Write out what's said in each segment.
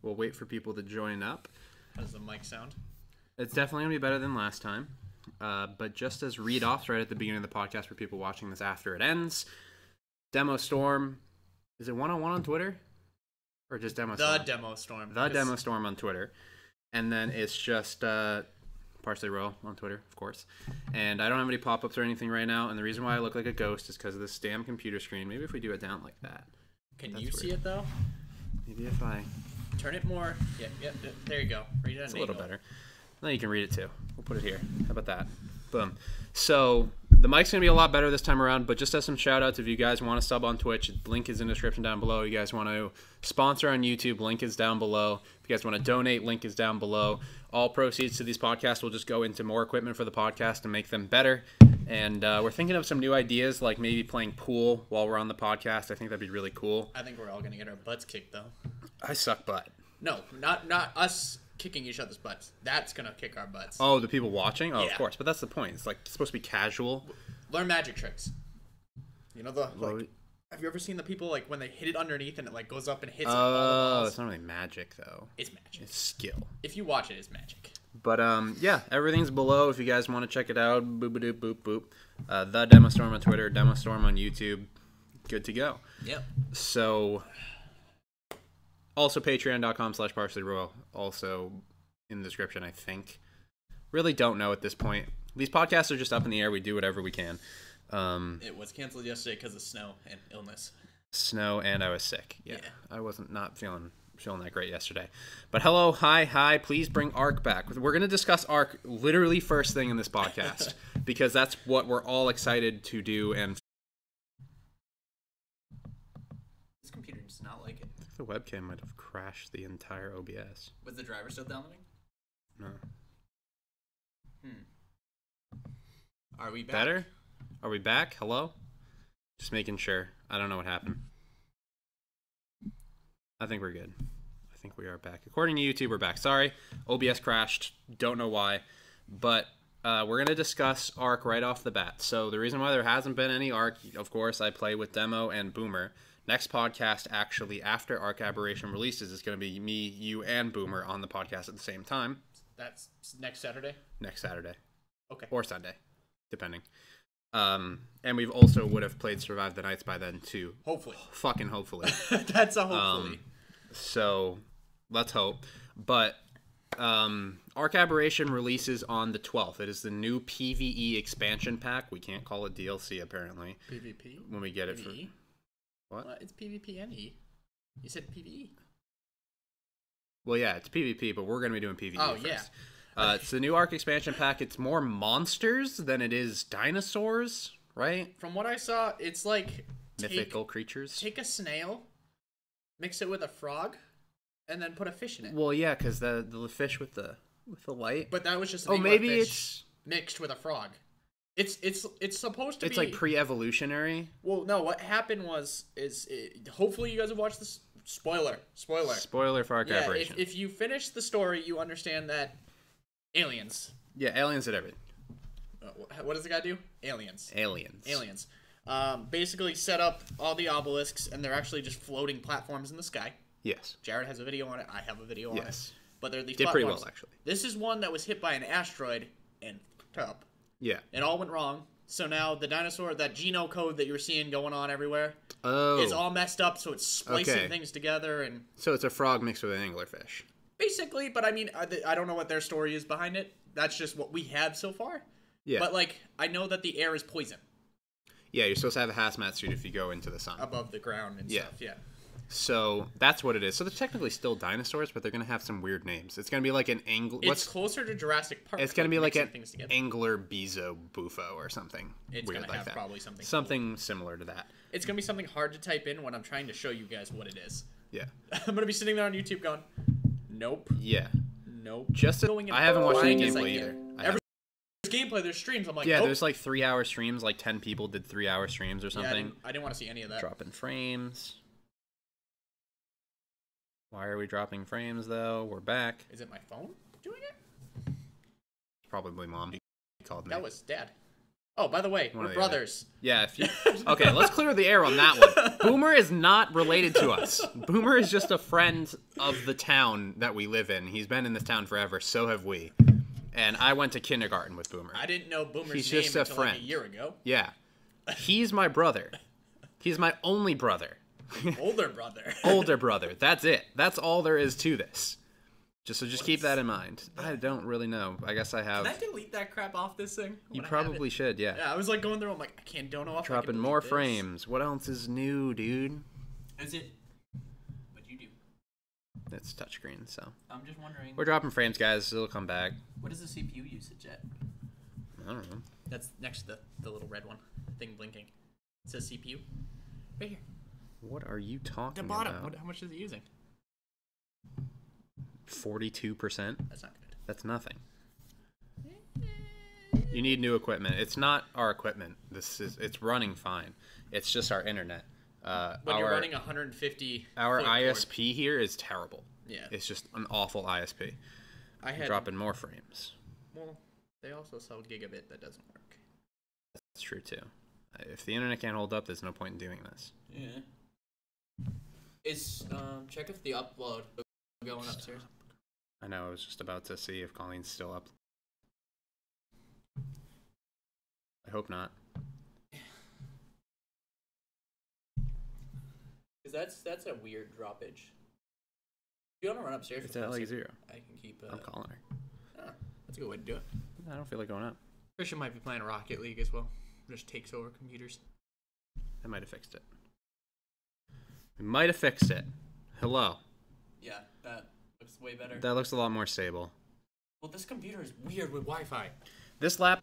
We'll wait for people to join up. How does the mic sound? It's definitely going to be better than last time. But just as read-offs right at the beginning of the podcast for people watching this after it ends, DEMOSTORM, is it one-on-one on Twitter? Or just DEMOSTORM? The DEMOSTORM. The DEMOSTORM on Twitter. And then it's just Parsley Royal on Twitter, of course. And I don't have any pop-ups or anything right now. And the reason why I look like a ghost is because of this damn computer screen. Maybe if we do it down like that. Can you see it, though? Maybe if I... Turn it more. Yeah, there you go. Read it at It's an a little angle. better. Now you can read it too. We'll put it here. How about that? Boom. So the mic's going to be a lot better this time around, but just as some shout outs, if you guys want to sub on Twitch, link is in the description down below. You guys want to sponsor on YouTube, link is down below. If you guys want to donate, link is down below. All proceeds to these podcasts will just go into more equipment for the podcast and make them better. And we're thinking of some new ideas, like maybe playing pool while we're on the podcast. I think that'd be really cool. I think we're all going to get our butts kicked, though. I suck butt. No, not us kicking each other's butts. That's going to kick our butts. Oh, the people watching? Oh, Yeah. Of course. But that's the point. It's like it's supposed to be casual. Learn magic tricks. You know, have you ever seen the people, like, when they hit it underneath and it, like, goes up and hits all the balls? It's not really magic, though. It's magic. It's skill. If you watch it, it's magic. But, yeah, everything's below if you guys want to check it out. Boop-a-doop, boop, boop. The DEMOSTORM on Twitter, DEMOSTORM on YouTube. Good to go. Yep. So, also patreon.com/parsleyroyal. Also in the description, I think. Really don't know at this point. These podcasts are just up in the air. We do whatever we can. It was canceled yesterday because of snow and illness. Snow, and I was sick. Yeah. Yeah. I wasn't not feeling that great yesterday. But hello, hi, please bring Ark back. We're going to discuss Ark literally first thing in this podcast because that's what we're all excited to do. And This computer does not like it. I think the webcam might have crashed the entire OBS. Was the driver still downloading? No. Are we back? Better? Are we back? Hello? Just making sure. I don't know what happened. I think we're good. I think we are back. According to YouTube, we're back. Sorry, OBS crashed. Don't know why. But we're going to discuss Ark right off the bat. So the reason why there hasn't been any Ark, of course, I play with Demo and Boomer. Next podcast, actually, after Ark Aberration releases, is going to be me, you, and Boomer on the podcast at the same time. That's next Saturday? Next Saturday. Okay. Or Sunday, depending. And we've also would have played Survive the Nights by then, too. Hopefully. Fucking hopefully. That's a hopefully. So, let's hope. But Ark Aberration releases on the 12th. It is the new PvE expansion pack. We can't call it DLC, apparently. PvP? When we get it PvE? for... What? Well, it's PvP and E. You said PvE. Well, yeah, it's PvP, but we're going to be doing PvE first. Yeah. It's the new Ark expansion pack. It's more monsters than it is dinosaurs, right? From what I saw, it's like... Mythical creatures. Take a snail, mix it with a frog, and then put a fish in it. Well, yeah, because the fish with the light. But that was just an maybe fish it's mixed with a frog. It's supposed to be... It's like pre-evolutionary. Well, no, what happened was... hopefully you guys have watched this. Spoiler For Ark Aberration. If you finish the story, you understand that aliens... Yeah, aliens did everything. What does the guy do? Aliens. Aliens. Basically set up all the obelisks, and they're actually just floating platforms in the sky. Yes. Jared has a video on it. I have a video on it. Yes. But they're these Did platforms. pretty well, actually. This is one that was hit by an asteroid and fucked up. Yeah. It all went wrong. So now the dinosaur, that geno code that you were seeing going on everywhere, is all messed up. So it's splicing things together, and so it's a frog mixed with an anglerfish. basically. But I mean, I don't know what their story is behind it. That's just what we have so far. Yeah. But like, I know that the air is poison Yeah, you're supposed to have a hazmat suit if you go into the sun. above the ground and stuff. Yeah. So that's what it is. So they're technically still dinosaurs, but they're gonna have some weird names. It's gonna be like an angler. It's closer to Jurassic Park. It's gonna be like an things together. angler bezo bufo or something. It's weird gonna like have that. probably something. Something similar to that. It's gonna be something hard to type in when I'm trying to show you guys what it is. Yeah. I'm gonna be sitting there on YouTube going, nope, Yeah. nope. Just I haven't watched any gameplay either. Every gameplay, there's streams. I'm like, yeah, nope. there's like 3-hour streams. Like 10 people did 3-hour streams or something. Yeah, I didn't want to see any of that. Dropping frames. Why are we dropping frames though? We're back. Is it my phone doing it? Probably mom. He called me. That was Dad. Oh, by the way, One or we're the other. brothers. Yeah. Okay, let's clear the air on that one. Boomer is not related to us. Boomer is just a friend of the town that we live in. He's been in this town forever. So have we. And I went to kindergarten with Boomer. I didn't know Boomer's He's name just a until friend. like a year ago. Yeah. He's my brother. He's my only brother. Older brother. Older brother. That's it. That's all there is to this. Just keep that in mind. I don't really know. I guess I have. Can I delete that crap off this thing? You probably should, yeah. Yeah, I was like going through. I'm like, I don't know if Dropping I can more delete frames. What else is new, dude? Is it? What you do? It's touchscreen, so. I'm just wondering. We're dropping frames, guys. It'll come back. What is the CPU usage at? I don't know. That's next to the little red one thing blinking. It says CPU. Right here. What are you talking The bottom. about? How much is it using? 42%? That's not good. That's nothing. You need new equipment. It's not our equipment. It's running fine. It's just our internet. When you're running 150. Our foot ISP cord. here is terrible. Yeah. It's just an awful ISP. I had Dropping more frames. Well, they also sell gigabit that doesn't work. That's true too. If the internet can't hold up, there's no point in doing this. Yeah. Is check if the upload going upstairs. I know. I was just about to see if Colleen's still up. I hope not. Cause that's a weird droppage. If you want to run upstairs? It's for at like 5 seconds, 0. I can keep. I'm calling her. That's a good way to do it. I don't feel like going up. Christian might be playing Rocket League as well. Just takes over computers. I might have fixed it. We might have fixed it. Hello. Yeah, that looks way better. That looks a lot more stable. Well, this computer is weird with Wi-Fi. This lap.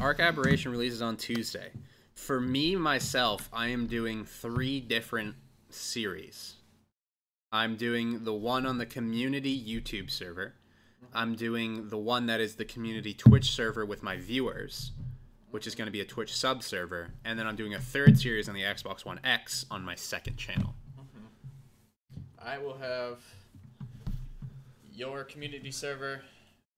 Arc Aberration releases on Tuesday. For me, myself, I am doing 3 different series. I'm doing the one on the community YouTube server. I'm doing the one that is the community Twitch server with my viewers, which is going to be a Twitch sub server. And then I'm doing a 3rd series on the Xbox One X on my 2nd channel. I will have your community server,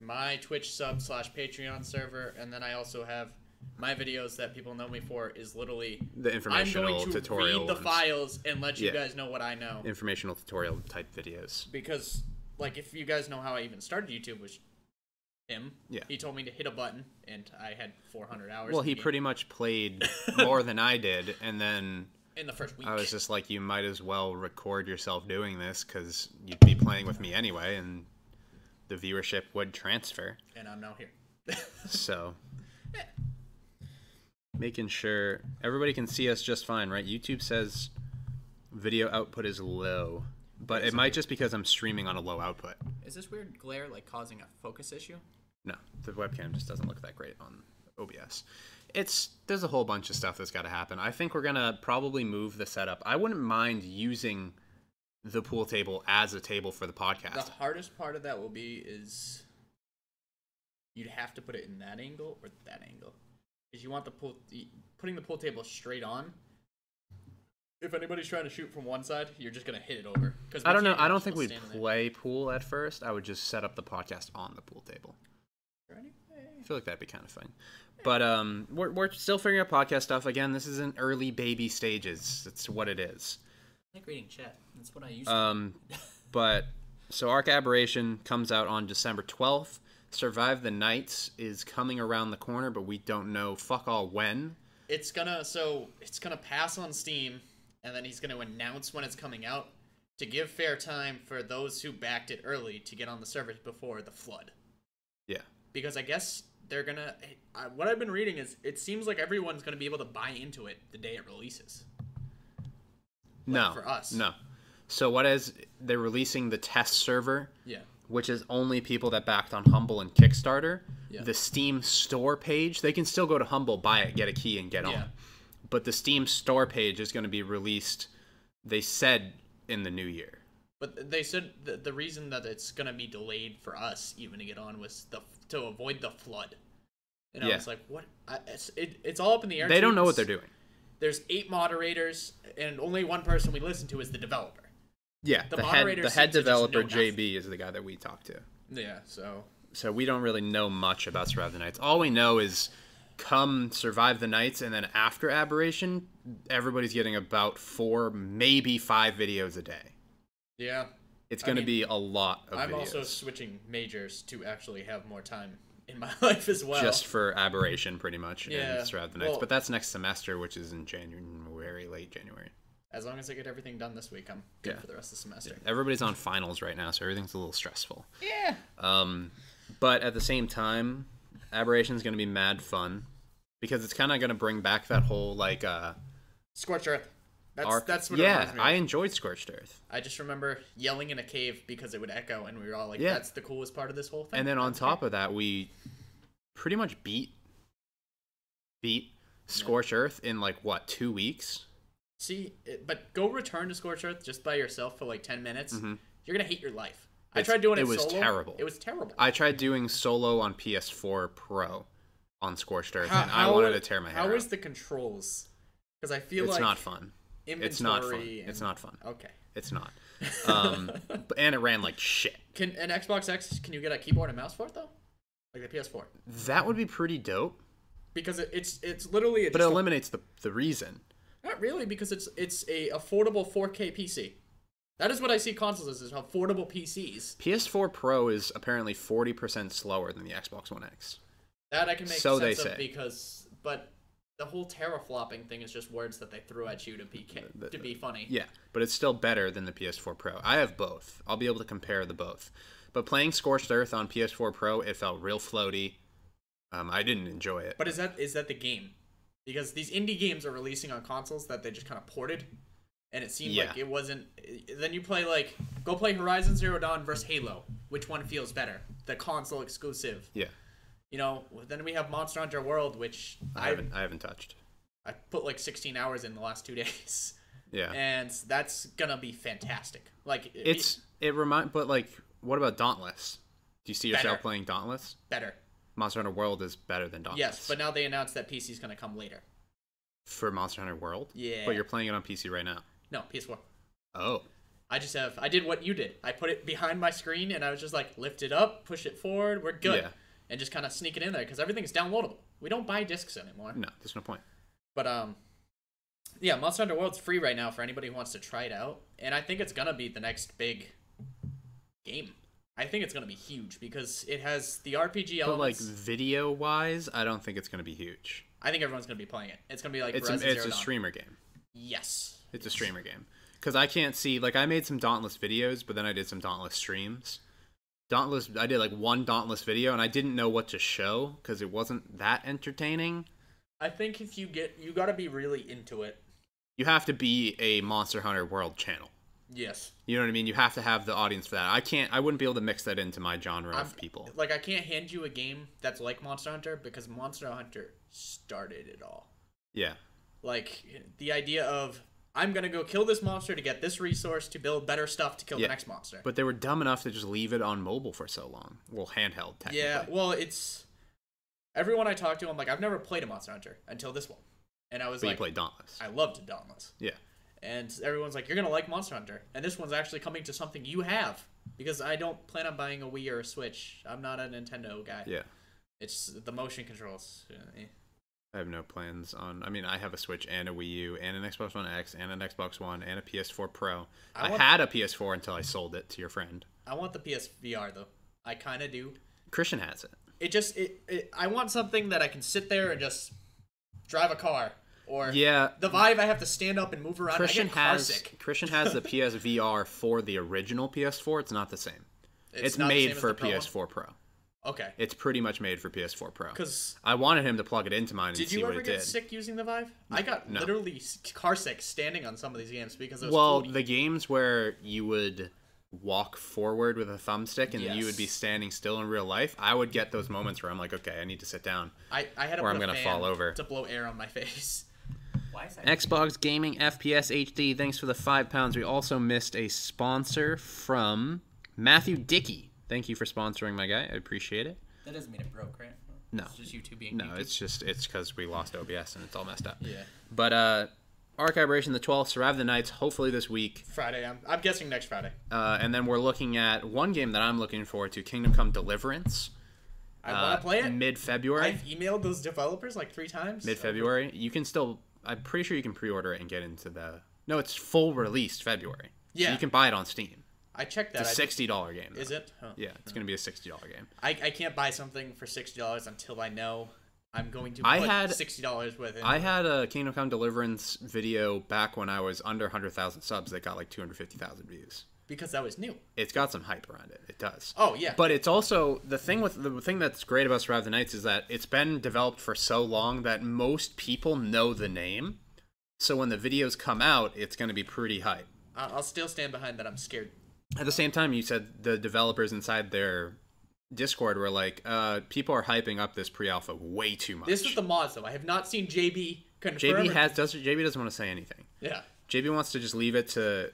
my Twitch sub / Patreon server, and then I also have my videos that people know me for is literally The informational I'm going to tutorial read the ones. files and let you guys know what I know. Informational tutorial type videos. Because, like, if you guys know how I even started YouTube, was him. Yeah. He told me to hit a button, and I had 400 hours. Well, in the he game pretty much played more than I did, and then in the first week. I was just like, you might as well record yourself doing this, because you'd be playing with me anyway, and the viewership would transfer. And I'm now here. So, making sure everybody can see us just fine, right? YouTube says video output is low, but it might just because I'm streaming on a low output. Is this weird glare like causing a focus issue? No, the webcam just doesn't look that great on OBS. There's a whole bunch of stuff that's got to happen. I think we're gonna probably move the setup. I wouldn't mind using the pool table as a table for the podcast. The hardest part of that will be is you'd have to put it in that angle or that angle, because you want putting the pool table straight on. If anybody's trying to shoot from one side, you're just gonna hit it over. I don't know. I don't think we'd play pool at first. I would just set up the podcast on the pool table. I feel like that'd be kind of fun. But we're still figuring out podcast stuff. Again, this is in early baby stages. It's what it is. I like reading chat. That's what I used to. But so Arc Aberration comes out on December 12th. Survive the Nights is coming around the corner, but we don't know fuck all when. It's gonna pass on Steam, and then he's gonna announce when it's coming out to give fair time for those who backed it early to get on the servers before the flood. Yeah. Because I guess they're gonna. What I've been reading is it seems like everyone's gonna be able to buy into it the day it releases. No. For us. No. So what is they're releasing the test server? Yeah. Which is only people that backed on Humble and Kickstarter. Yeah. The Steam store page, they can still go to Humble, buy it, get a key, and get on. But the Steam store page is going to be released, they said, in the new year. But they said the reason that it's going to be delayed for us even to get on was to avoid the flood. And I was like, what? It's all up in the air. They don't know what they're doing. There's 8 moderators, and only one person we listen to is the developer. Yeah, the head developer, JB, is the guy that we talked to. Yeah, so So we don't really know much about Survive the Nights. All we know is come Survive the Nights, and then after Aberration, everybody's getting about 4, maybe 5 videos a day. Yeah. It's going to be a lot of videos. I'm also switching majors to actually have more time in my life as well. Just for Aberration, pretty much, and Survive the Nights. Well, but that's next semester, which is in January, late January. As long as I get everything done this week, I'm good for the rest of the semester. Yeah. Everybody's on finals right now, so everything's a little stressful. Yeah. But at the same time, Aberration's going to be mad fun because it's kind of going to bring back that whole like Scorched Earth. Arc. That's what it yeah, reminds me of. I enjoyed Scorched Earth. I just remember yelling in a cave because it would echo, and we were all like, "That's the coolest part of this whole thing." And then on top of that, we pretty much beat Scorched Earth in like what 2 weeks. See, but go return to Scorched Earth just by yourself for like 10 minutes. Mm-hmm. You're gonna hate your life. I tried doing it solo. It was terrible. It was terrible. I tried doing solo on PS4 Pro on Scorched Earth, and I wanted to tear my hair out. How is the controls? Because I feel it's like not fun. It's not fun. It's not fun. Okay. It's not. And it ran like shit. Can an Xbox X? Can you get a keyboard and mouse for it though? Like the PS4. That would be pretty dope. Because it's literally. But it eliminates the reason. Not really, because it's a affordable 4K PC. That is what I see consoles as, is affordable PCs. PS4 Pro is apparently 40% slower than the Xbox One X. That I can make so sense they say. Of because, but the whole teraflopping thing is just words that they threw at you to be funny. Yeah, but it's still better than the PS4 Pro. I have both. I'll be able to compare the both. But playing Scorched Earth on PS4 Pro, it felt real floaty. I didn't enjoy it. But is that the game? Because these indie games are releasing on consoles that they just kind of ported, and it seemed like it wasn't. Then you play go play Horizon Zero Dawn versus Halo. Which one feels better? The console exclusive. Yeah. You know. Then we have Monster Hunter World, which I haven't touched. I put like 16 hours in the last 2 days. Yeah. And that's gonna be fantastic. Like but like, what about Dauntless? Do you see yourself playing Dauntless? Better. Monster Hunter World is better than Dauntless. Yes, but now they announced that PC is going to come later. For Monster Hunter World? Yeah. But you're playing it on PC right now. No, PS4. Oh. I did what you did. I put it behind my screen, and I was just like, lift it up, push it forward, we're good. Yeah. And just kind of sneak it in there, because everything's downloadable. We don't buy discs anymore. No, there's no point. But, yeah, Monster Hunter World's free right now for anybody who wants to try it out. And I think it's going to be the next big game. I think it's going to be huge because it has the RPG elements. But like video-wise, I don't think it's going to be huge. I think everyone's going to be playing it. It's going to be like it's a streamer game. Yes. It's a streamer game. Because I can't see, like I made some Dauntless videos, but then I did some Dauntless streams. I did like one Dauntless video, and I didn't know what to show because it wasn't that entertaining. I think if you got to be really into it. You have to be a Monster Hunter World channel. Yes. You know what I mean? You have to have the audience for that. I wouldn't be able to mix that into my genre of people. Like, I can't hand you a game that's like Monster Hunter because Monster Hunter started it all. Yeah. Like, the idea of, I'm going to go kill this monster to get this resource to build better stuff to kill the next monster. But they were dumb enough to just leave it on mobile for so long. Well, handheld, technically. Yeah, well, it's... Everyone I talk to, I'm like, I've never played a Monster Hunter until this one. And I was like... you played Dauntless. I loved Dauntless. Yeah. And everyone's like, you're going to like Monster Hunter. And this one's actually coming to something you have. Because I don't plan on buying a Wii or a Switch. I'm not a Nintendo guy. Yeah. It's the motion controls. I have no plans on... I mean, I have a Switch and a Wii U and an Xbox One X and an Xbox One and a PS4 Pro. I had a PS4 until I sold it to your friend. I want the PSVR, though. I kind of do. Christian has it. I want something that I can sit there and just drive a car. Or the Vive, I have to stand up and move around. Christian has the PSVR for the original PS4. It's not the same. It's made for PS4 Pro. Okay. It's pretty much made for PS4 Pro. Because I wanted him to plug it into mine and see what it did. Did you ever get sick using the Vive? I got literally car sick standing on some of these games because it was floaty. The games where you would walk forward with a thumbstick and then you would be standing still in real life, I would get those moments where I'm like, okay, I need to sit down. I had or I'm going to fall over to blow air on my face. Xbox Gaming FPS HD, thanks for the £5. We also missed a sponsor from Matthew Dickey. Thank you for sponsoring my guy. I appreciate it. That doesn't mean it broke, right? No. It's just YouTube being No, it's because we lost OBS and it's all messed up. Yeah. But Arc Aberration the 12th, Survive the Nights, hopefully this week. Friday. I'm guessing next Friday. And then we're looking at one game that I'm looking forward to, Kingdom Come Deliverance. I want to play it. Mid-February. I've emailed those developers like 3 times. Mid-February. You can still. I'm pretty sure you can pre-order it and get into the. No, it's full release February. Yeah. So you can buy it on Steam. I checked that. It's a $60 game. Is it? Oh. Yeah, it's going to be a $60 game. I can't buy something for $60 until I know I'm going to put $60 with it. I had a Kingdom Come Deliverance video back when I was under 100,000 subs that got like 250,000 views. Because that was new. It's got some hype around it. It does. Oh, yeah. But it's also the thing that's great about Survive the Nights is that it's been developed for so long that most people know the name. So when the videos come out, it's going to be pretty hype. I'll still stand behind that. I'm scared. At the same time, you said the developers inside their Discord were like, people are hyping up this pre-alpha way too much. This is the mods, though. I have not seen JB confirm. JB doesn't want to say anything. Yeah. JB wants to just leave it to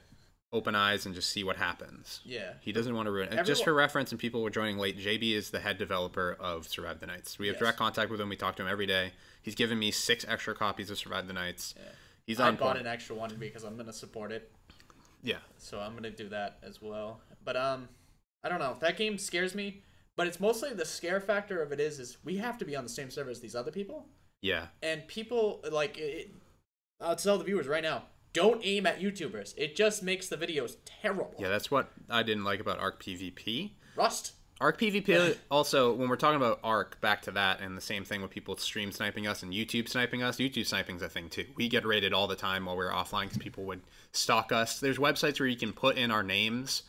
open eyes and just see what happens. Yeah. He doesn't want to ruin it. Just for reference, and people were joining late, JB is the head developer of Survive the Nights. We have direct contact with him. We talk to him every day. He's given me 6 extra copies of Survive the Nights. Yeah. He's on bought an extra one because I'm going to support it. Yeah. So I'm going to do that as well. But I don't know. That game scares me. But it's mostly the scare factor of it is we have to be on the same server as these other people. Yeah. And people, like, I'll tell the viewers right now, don't aim at YouTubers. It just makes the videos terrible. Yeah, that's what I didn't like about Arc PvP. Rust. Arc PvP, also, when we're talking about Arc, back to that, and the same thing with people stream sniping us and YouTube sniping us. YouTube sniping's a thing, too. We get raided all the time while we're offline because people would stalk us. There's websites where you can put in our names,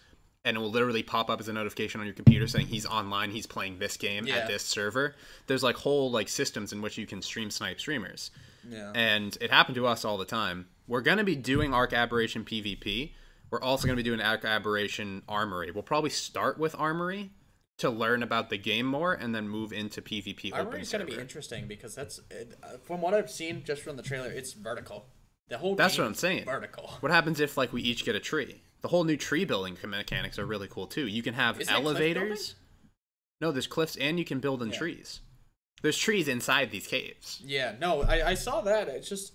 and it will literally pop up as a notification on your computer saying he's online, he's playing this game at this server. There's, like, whole, like, systems in which you can stream snipe streamers. Yeah. And it happened to us all the time. We're going to be doing Arc Aberration PvP. We're also going to be doing Arc Aberration Armory. We'll probably start with Armory to learn about the game more and then move into PvP. Armory is going to be interesting because that's from what I've seen just from the trailer, it's vertical. The whole that's what I'm saying. Vertical. What happens if like we each get a tree? The whole new tree building mechanics are really cool too. You can have elevators. No, there's cliffs and you can build in trees. There's trees inside these caves. Yeah, no, I saw that. It's just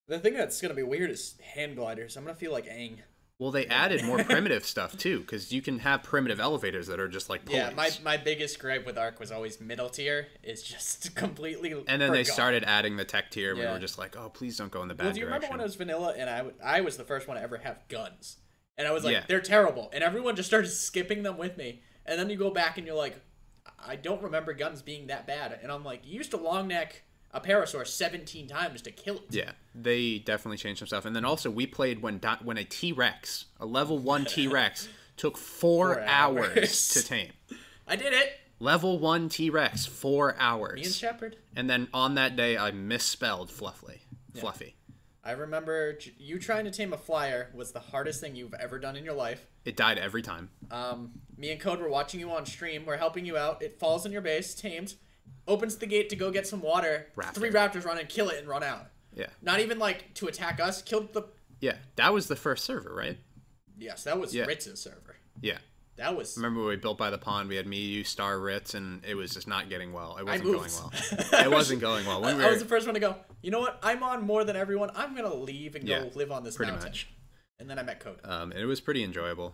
the thing that's going to be weird is hand gliders. I'm going to feel like Aang. Well, they added more primitive stuff, too, because you can have primitive elevators that are just like pulleys. Yeah, my biggest gripe with Ark was always middle tier. It's just completely And then they started adding the tech tier, and we were just like, oh, please don't go in the bad direction. Do you remember when it was vanilla, and I was the first one to ever have guns? And I was like, they're terrible. And everyone just started skipping them with me. And then you go back, and you're like, I don't remember guns being that bad. And I'm like, you used to long neck a parasaur 17 times to kill it. Yeah, they definitely changed some stuff. And then also we played when a T-Rex, a level 1 T-Rex, took 4 hours to tame. I did it. Level 1 T-Rex, 4 hours. Me and Shepard. And then on that day, I misspelled Fluffy. I remember you trying to tame a flyer was the hardest thing you've ever done in your life. It died every time. Me and Code were watching you on stream. We're helping you out. It falls in your base, tamed. Opens the gate to go get some water. Raptor. 3 raptors run and kill it and run out. Yeah. Not even like to attack us. Killed the. Yeah, that was the first server, right? Yes, that was Ritz's server. Yeah. That was. Remember when we built by the pond? We had me, you, Star, Ritz, and it was just not getting well. It wasn't going well. It wasn't going well. I was the first one to go. You know what? I'm on more than everyone. I'm gonna leave and go live on this mountain. Much. And then I met Code. It was pretty enjoyable.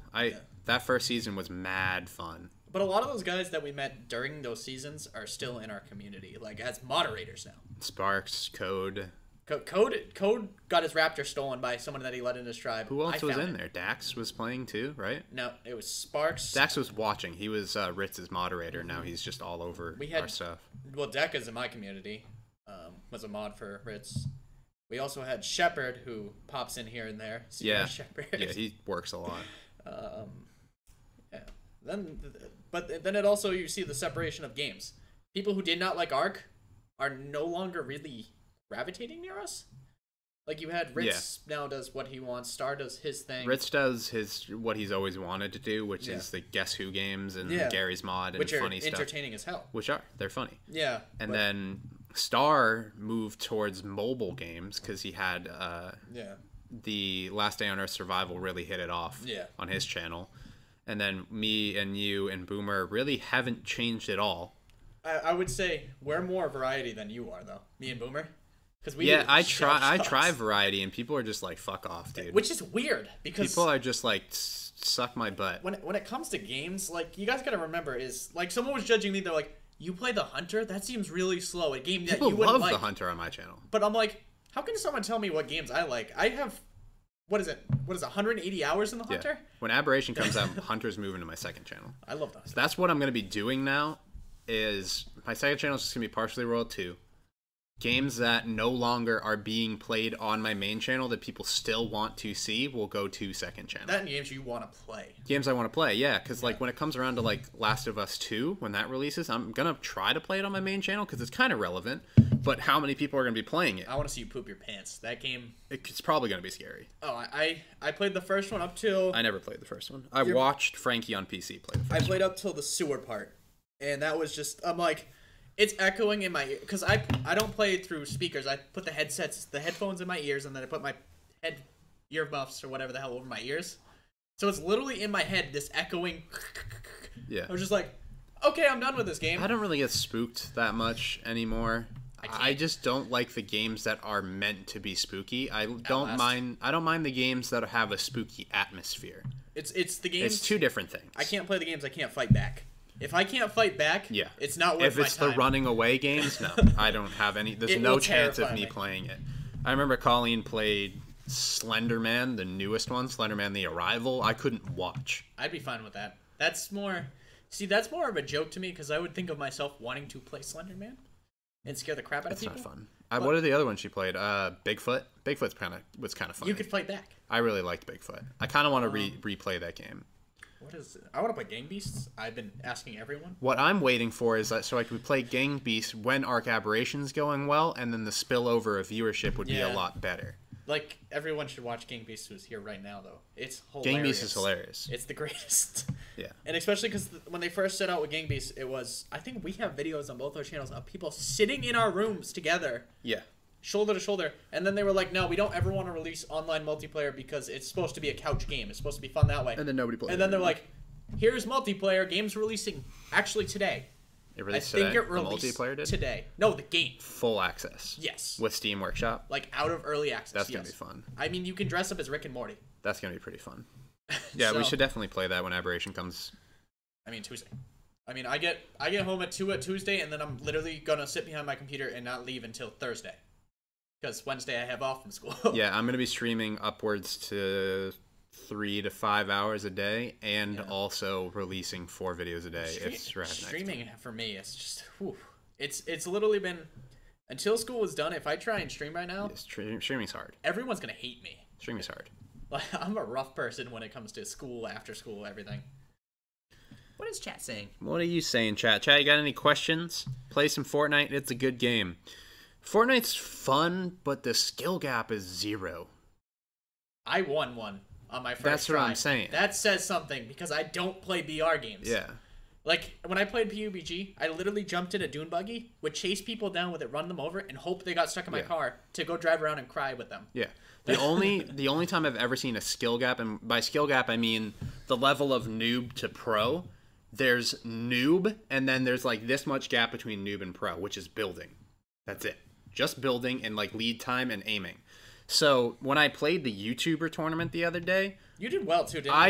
That first season was mad fun. But a lot of those guys that we met during those seasons are still in our community, like as moderators now. Sparks, Code. Code got his raptor stolen by someone that he let in his tribe. Who else was in there? Dax was playing too, right? No, it was Sparks. Dax was watching. He was Ritz's moderator. Now he's just all over our stuff. Well, Deca's in my community. Was a mod for Ritz. We also had Shepard, who pops in here and there. Yeah, Shepard. Yeah, he works a lot. But then it also, you see the separation of games. People who did not like Ark are no longer really gravitating near us. Like you had Ritz now does what he wants. Star does his thing. Ritz does what he's always wanted to do, which is the Guess Who games and Gary's Mod and funny stuff. Which are entertaining as hell. They're funny. Yeah. And then Star moved towards mobile games because he had the Last Day on Earth Survival really hit it off on his channel. And then me and you and Boomer really haven't changed at all. I would say we're more variety than you are, though. Me and Boomer. I try variety, and people are just like, fuck off, dude. Which is weird, because people are just like, suck my butt. When it comes to games, like, you guys gotta remember is, like, someone was judging me, they're like, you play the Hunter? That seems really slow. A game that People you wouldn't love like. the Hunter on my channel. But I'm like, how can someone tell me what games I like? I have, what is it, 180 hours in the Hunter? Yeah. When Aberration comes out, Hunter's moving to my second channel. I love that. So that's what I'm going to be doing now. Is my second channel is just going to be partially Royal 2. Games that no longer are being played on my main channel that people still want to see will go to second channel. That and games you want to play. Games I want to play, yeah. Because like when it comes around to like Last of Us 2, when that releases, I'm going to try to play it on my main channel because it's kind of relevant. But how many people are going to be playing it? I want to see you poop your pants. That game... It's probably going to be scary. Oh, I played the first one up till... I never played the first one. I watched Frankie on PC play the first one. I played up till the sewer part. And that was just... I'm like... It's echoing in my ear because I don't play through speakers. I put the headphones in my ears, and then I put my earmuffs or whatever the hell over my ears. So it's literally in my head, this echoing. Yeah. I was just like, okay, I'm done with this game. I don't really get spooked that much anymore. I just don't like the games that are meant to be spooky. I don't mind the games that have a spooky atmosphere. It's the games. It's two different things. I can't play the games I can't fight back. If I can't fight back, yeah, it's not worth my time. If it's the running away games, no. I don't have any. There's no chance of me playing it. I remember Colleen played Slenderman, the newest one, Slenderman The Arrival. I couldn't watch. I'd be fine with that. That's more... See, that's more of a joke to me because I would think of myself wanting to play Slenderman and scare the crap out of people. That's not fun. What are the other ones she played? Bigfoot? Bigfoot was kind of fun. You could fight back. I really liked Bigfoot. I kind of want to replay that game. What is it? I want to play Gang Beasts. I've been asking everyone. What I'm waiting for is that so I could play Gang Beasts when Arc Aberration's going well, and then the spillover of viewership would be a lot better. Like, everyone should watch Gang Beasts who's here right now, though. It's hilarious. Gang Beasts is hilarious. It's the greatest. Yeah. And especially because when they first set out with Gang Beasts, it was... I think we have videos on both our channels of people sitting in our rooms together. Yeah. Shoulder to shoulder, and then they were like, no, we don't ever want to release online multiplayer because it's supposed to be a couch game. It's supposed to be fun that way. And then nobody played. And then they're like, here's multiplayer. Game's releasing actually today. It released today. I think today? it released the multiplayer did? Today. No, the game. Full access. Yes. With Steam Workshop? Like out of early access. That's going to be fun. I mean, you can dress up as Rick and Morty. That's going to be pretty fun. Yeah, we should definitely play that when Aberration comes. I mean, Tuesday. I mean, I get home at 2 at Tuesday, and then I'm literally going to sit behind my computer and not leave until Thursday. Because Wednesday I have off from school. Yeah, I'm going to be streaming upwards to 3 to 5 hours a day, and also releasing 4 videos a day. Streaming for me, it's just, whew. It's literally been, until school was done, if I try and stream right now, streaming's hard. Everyone's going to hate me. Streaming's hard. Like, I'm a rough person when it comes to school, after school, everything. What is chat saying? What are you saying, chat? Chat, you got any questions? Play some Fortnite. It's a good game. Fortnite's fun, but the skill gap is 0. I won one on my first That's try. what I'm saying. That says something, because I don't play BR games. Yeah. Like, when I played PUBG, I literally jumped in a dune buggy, would chase people down with it, run them over, and hope they got stuck in my car to go drive around and cry with them. Yeah. The only time I've ever seen a skill gap, and by skill gap I mean the level of noob to pro, there's noob, and then there's like this much gap between noob and pro, which is building. That's it. Just building and like lead time and aiming. So when I played the YouTuber tournament the other day, you did well too, didn't you?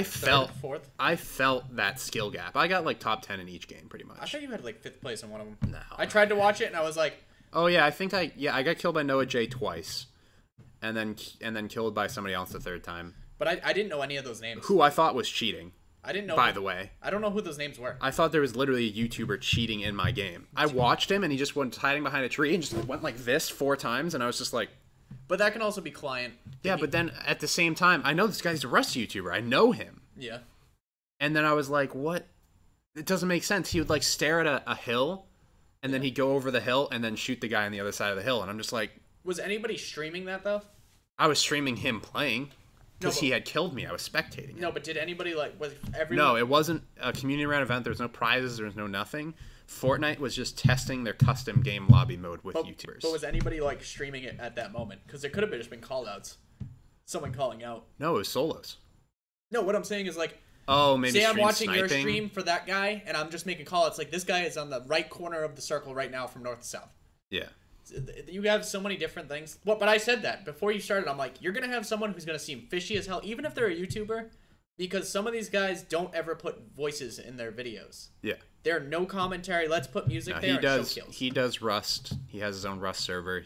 I felt that skill gap. I got like top 10 in each game pretty much. I thought you had like 5th place in one of them. No. I tried to watch it and I was like, oh yeah, I got killed by Noah J twice, and then killed by somebody else the 3rd time. But I didn't know any of those names. Who I thought was cheating. I didn't know. By the way, I don't know who those names were. I thought there was literally a YouTuber cheating in my game. I watched him and he just went hiding behind a tree and just went like this 4 times, and I was just like. But that can also be client. Yeah, but then at the same time, I know this guy's a Rust YouTuber. I know him. Yeah. And then I was like, what? It doesn't make sense. He would like stare at a hill, and then he'd go over the hill and then shoot the guy on the other side of the hill, and I'm just like. Was anybody streaming that though? I was streaming him playing. Because he had killed me. I was spectating him. No, but did anybody, like, was everyone... No, it wasn't a community round event. There was no prizes. There was no nothing. Fortnite was just testing their custom game lobby mode with YouTubers. But was anybody, like, streaming it at that moment? Because there could have just been call-outs. Someone calling out. No, it was solos. No, what I'm saying is, like... Oh, maybe say I'm watching sniping. Your stream for that guy, and I'm just making call-outs. Like, this guy is on the right corner of the circle right now from north to south. Yeah. You have so many different things. But I said that before you started. I'm like, you're gonna have someone who's gonna seem fishy as hell, even if they're a YouTuber, because some of these guys don't ever put voices in their videos. Yeah. There are no commentary. Let's put music there. He does Rust. He has his own Rust server.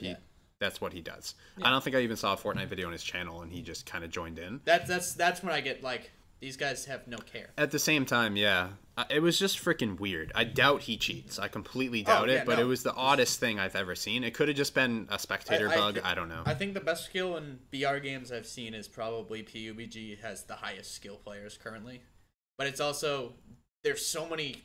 That's what he does. Yeah. I don't think I even saw a Fortnite video on his channel, and he just kind of joined in. That's when I get like, these guys have no care. At the same time, yeah, it was just freaking weird. I doubt he cheats. I completely doubt it. But it was the oddest thing I've ever seen. It could have just been a spectator bug. I don't know. I think the best skill in BR games I've seen is probably PUBG has the highest skill players currently. But it's also, there's so many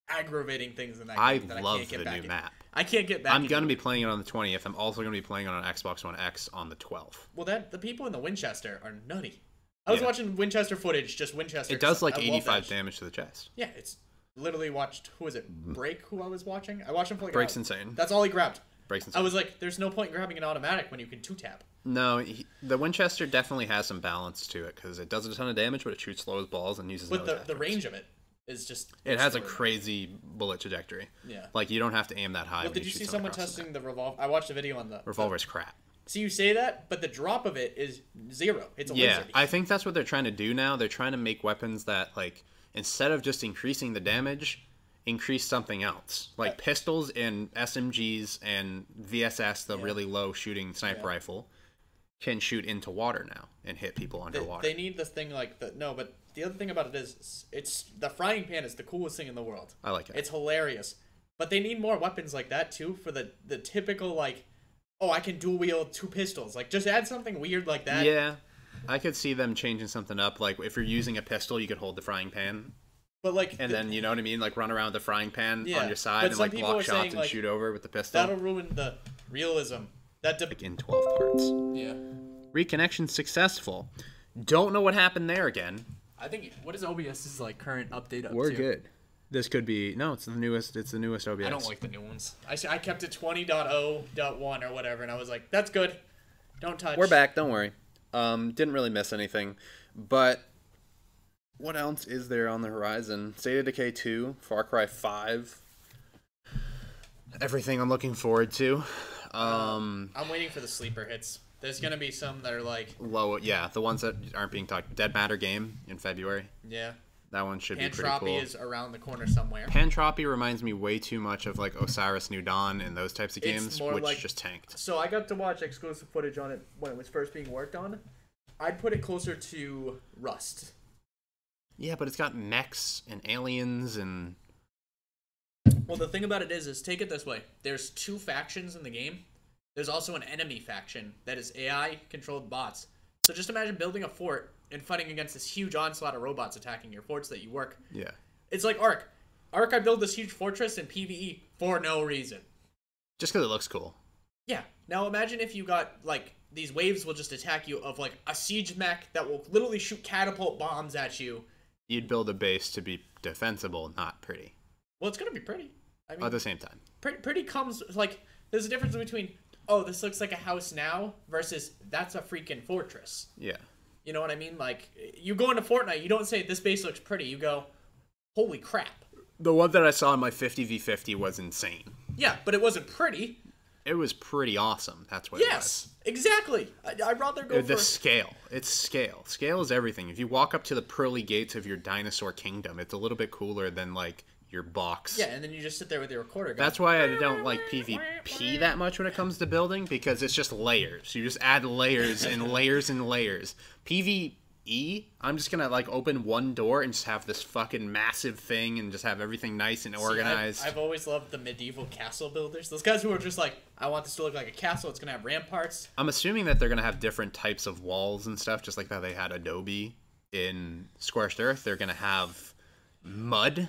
aggravating things in that game that I can't get back. I love the new map. I can't get back. I'm going to be playing it on the 20th. I'm also going to be playing it on Xbox One X on the 12th. Well, the people in the Winchester are nutty. I was watching Winchester footage, just Winchester. It does like 85 damage to the chest. Yeah, it's literally watched, who was it, Break, who I was watching? I watched him for like Break's insane. That's all he grabbed. Break's insane. I was like, there's no point in grabbing an automatic when you can 2-tap. No, the Winchester definitely has some balance to it, because it does a ton of damage, but it shoots slow as balls and uses But the range of it is just... It has a crazy bullet trajectory. Yeah. Like, you don't have to aim that high. Well, did you see someone testing the revolver? I watched a video on the... Revolver's crap. So you say that, but the drop of it is 0. It's a laser beam. I think that's what they're trying to do now. They're trying to make weapons that, like, instead of just increasing the damage, increase something else. Like pistols and SMGs and VSS, the really low shooting sniper rifle, can shoot into water now and hit people underwater. They need this thing like the... No, but the other thing about it is, it's the frying pan is the coolest thing in the world. I like it. It's hilarious. But they need more weapons like that, too, for the typical, like... Oh, I can dual wield 2 pistols. Like, just add something weird like that. Yeah, I could see them changing something up. Like, if you're using a pistol, you could hold the frying pan. But like, and then, you know what I mean? Like, run around with the frying pan on your side and, like, block shots and shoot over with the pistol. That'll ruin the realism. Like in 12 parts. Yeah. Reconnection successful. Don't know what happened there again. I think, what is OBS's, like, current update up to? We're good. This could be... No, it's the newest OBS. I don't like the new ones. I kept it 20.0.1 or whatever, and I was like, that's good. Don't touch. We're back. Don't worry. Didn't really miss anything. But what else is there on the horizon? State of Decay 2, Far Cry 5. Everything I'm looking forward to. I'm waiting for the sleeper hits. There's going to be some that are like... Low, yeah, the ones that aren't being talked... Dead Matter game in February. Yeah. That one should be pretty cool. Pantropy is around the corner somewhere. Pantropy reminds me way too much of like Osiris New Dawn and those types of games, which like, just tanked. So I got to watch exclusive footage on it when it was first being worked on. I'd put it closer to Rust. Yeah, but it's got mechs and aliens and... Well, the thing about it is take it this way. There's 2 factions in the game. There's also an enemy faction that is AI-controlled bots. So just imagine building a fort and fighting against this huge onslaught of robots attacking your forts that you work. Yeah. It's like Ark. Ark, I build this huge fortress in PvE for no reason. Just because it looks cool. Yeah. Now imagine if you got, like, these waves will just attack you of, like, a siege mech that will literally shoot catapult bombs at you. You'd build a base to be defensible, not pretty. Well, it's going to be pretty. I mean, at the same time. Pretty comes, like, there's a difference between, oh, this looks like a house now versus that's a freaking fortress. Yeah. You know what I mean? Like, you go into Fortnite, you don't say, this base looks pretty. You go, holy crap. The one that I saw in my 50v50 was insane. Yeah, but it wasn't pretty. It was pretty awesome. That's what it was. Yes, exactly. I'd rather go for... The scale. It's scale. Scale is everything. If you walk up to the pearly gates of your dinosaur kingdom, it's a little bit cooler than, like, your box. Yeah, and then you just sit there with your recorder going. That's why I don't like PvP that much when it comes to building, because it's just layers. You just add layers and layers and layers. PvE, I'm just gonna like open one door and just have this fucking massive thing and just have everything nice and organized. I've always loved the medieval castle builders. Those guys who are just like, I want this to look like a castle. It's gonna have ramparts. I'm assuming that they're gonna have different types of walls and stuff, just like how they had Adobe in Scorched Earth. They're gonna have mud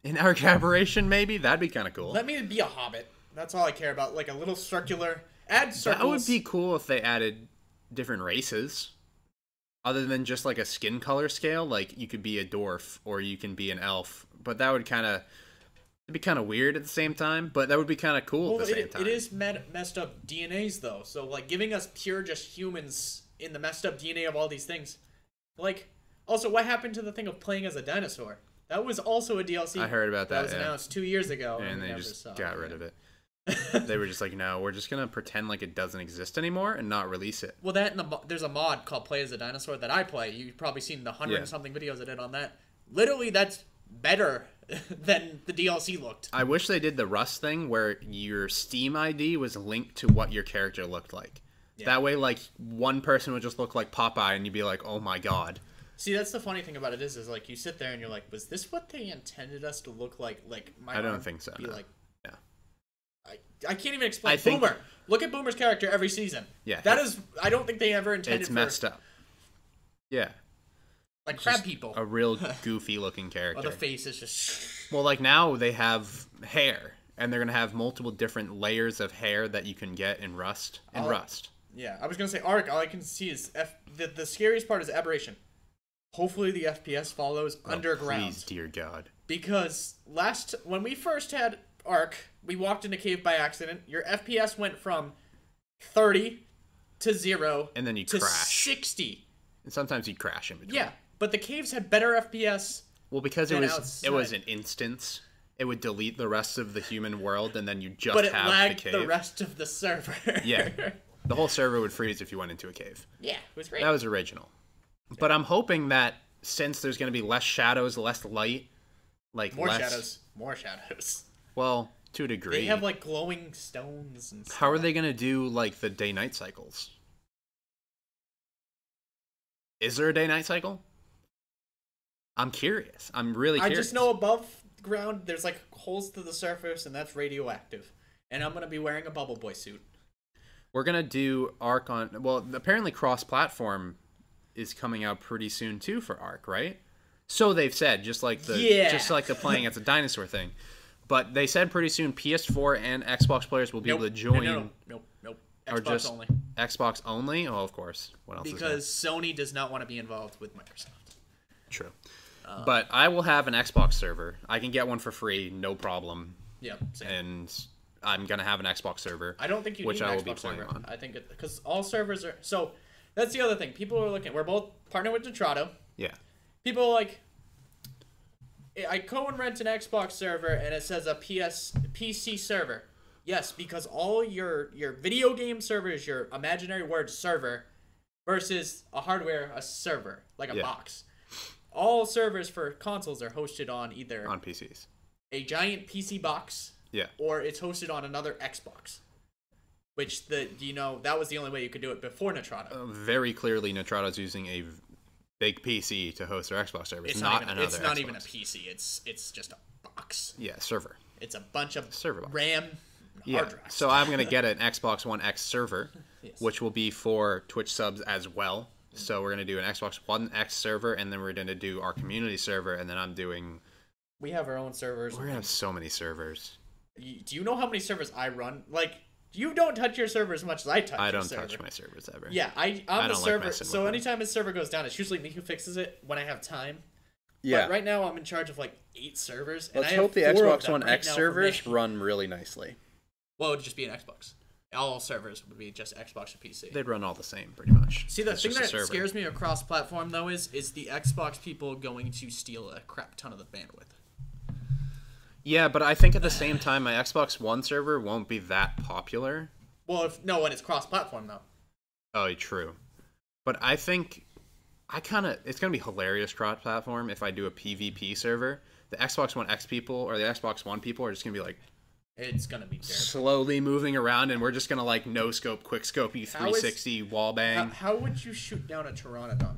in our collaboration, maybe? That'd be kind of cool. Let me be a hobbit. That's all I care about. Like a little circular... Add circles. That would be cool if they added different races. Other than just like a skin color scale. Like, you could be a dwarf or you can be an elf. But that would kind of... It'd be kind of weird at the same time. But that would be kind of cool at the same time. It is messed up DNAs, though. So, like, giving us pure just humans in the messed up DNA of all these things. Like, also, what happened to the thing of playing as a dinosaur? That was also a DLC. I heard about that. That was announced 2 years ago. And they just got rid of it. They were just like, no, we're just gonna pretend like it doesn't exist anymore and not release it. Well, that and there's a mod called Play as a Dinosaur that I play. You've probably seen the 100 and something videos I did on that. Literally, that's better than the DLC looked. I wish they did the Rust thing where your Steam ID was linked to what your character looked like. Yeah. That way, like, one person would just look like Popeye, and you'd be like, oh my god. See, that's the funny thing about it is like, you sit there and you're like, was this what they intended us to look like? Like, I don't think so. Be no. like, yeah. I can't even explain. Boomer. Look at Boomer's character every season. Yeah. That is, I don't think they ever intended it's messed up. Yeah. Like it's crab people. A real goofy looking character. Oh, the face is just... Well, like now they have hair, and they're going to have multiple different layers of hair that you can get in Rust. Yeah, I was going to say Ark, all I can see is... The scariest part is Aberration. Hopefully the FPS follows underground. Please, dear God. Because when we first had Ark, we walked in a cave by accident. Your FPS went from 30 to 0 and then you to crash. 60. And sometimes you crash in between. Yeah, but the caves had better FPS. Well, because it was an instance. It would delete the rest of the human world, and then you just have the cave. But it lagged the rest of the server. Yeah. The whole server would freeze if you went into a cave. Yeah, it was great. That was original. Yeah. But I'm hoping that since there's going to be less shadows, less light, like more shadows. Well, to a degree. They have like glowing stones and stuff. How are they going to do like the day-night cycles? Is there a day-night cycle? I'm curious. I'm really curious. I just know above ground there's like holes to the surface, and that's radioactive. And I'm going to be wearing a Bubble Boy suit. We're going to do Ark on... Well, apparently cross-platform is coming out pretty soon too for Ark, right? So they've said, just like the playing as a dinosaur thing. But they said pretty soon PS4 and Xbox players will be able to join. Nope. Xbox only. Xbox only? Oh, of course. What else? Because Sony does not want to be involved with Microsoft. True. But I will have an Xbox server. I can get one for free, no problem. Yeah. Same. And I'm gonna have an Xbox server. I don't think you need an Xbox Xbox be playing server. on. I think because all servers are so. That's the other thing. People are looking. We're both partnered with Detrato. Yeah. People are like. I go and rent an Xbox server, and it says a PC server. Yes, because all your video game server is your imaginary word server, versus a server like a box. All servers for consoles are hosted on either on PCs, a giant PC box, or it's hosted on another Xbox. Which that was the only way you could do it before Netrado. Very clearly, Netrado's using a big PC to host their Xbox server. It's not even a PC. It's just a box. Yeah, server. It's a bunch of server box. RAM. Hard drives. So I'm gonna get an Xbox One X server, which will be for Twitch subs as well. So we're gonna do an Xbox One X server, and then we're gonna do our community server, and then I'm doing. We have our own servers. We're gonna have so many servers. Do you know how many servers I run? Like, you don't touch your server as much as I touch. I don't touch my servers ever. Yeah, I'm the server. So anytime his server goes down, it's usually me who fixes it when I have time. Yeah. But right now I'm in charge of like 8 servers. Let's hope the Xbox One X servers run really nicely. Well, it would just be an Xbox. All servers would be just Xbox or PC. They'd run all the same, pretty much. See, the thing that scares me across platform, though, is the Xbox people going to steal a crap ton of the bandwidth. Yeah, but I think at the same time, my Xbox One server won't be that popular. Well, when it's cross-platform, though. Oh, true. But I think it's going to be hilarious cross-platform if I do a PvP server. The Xbox One X people or the Xbox One people are just going to be like, it's going to be terrible. Slowly moving around, and we're just going to like no-scope, quick-scope you 360 wall bang. How would you shoot down a Pteranodon?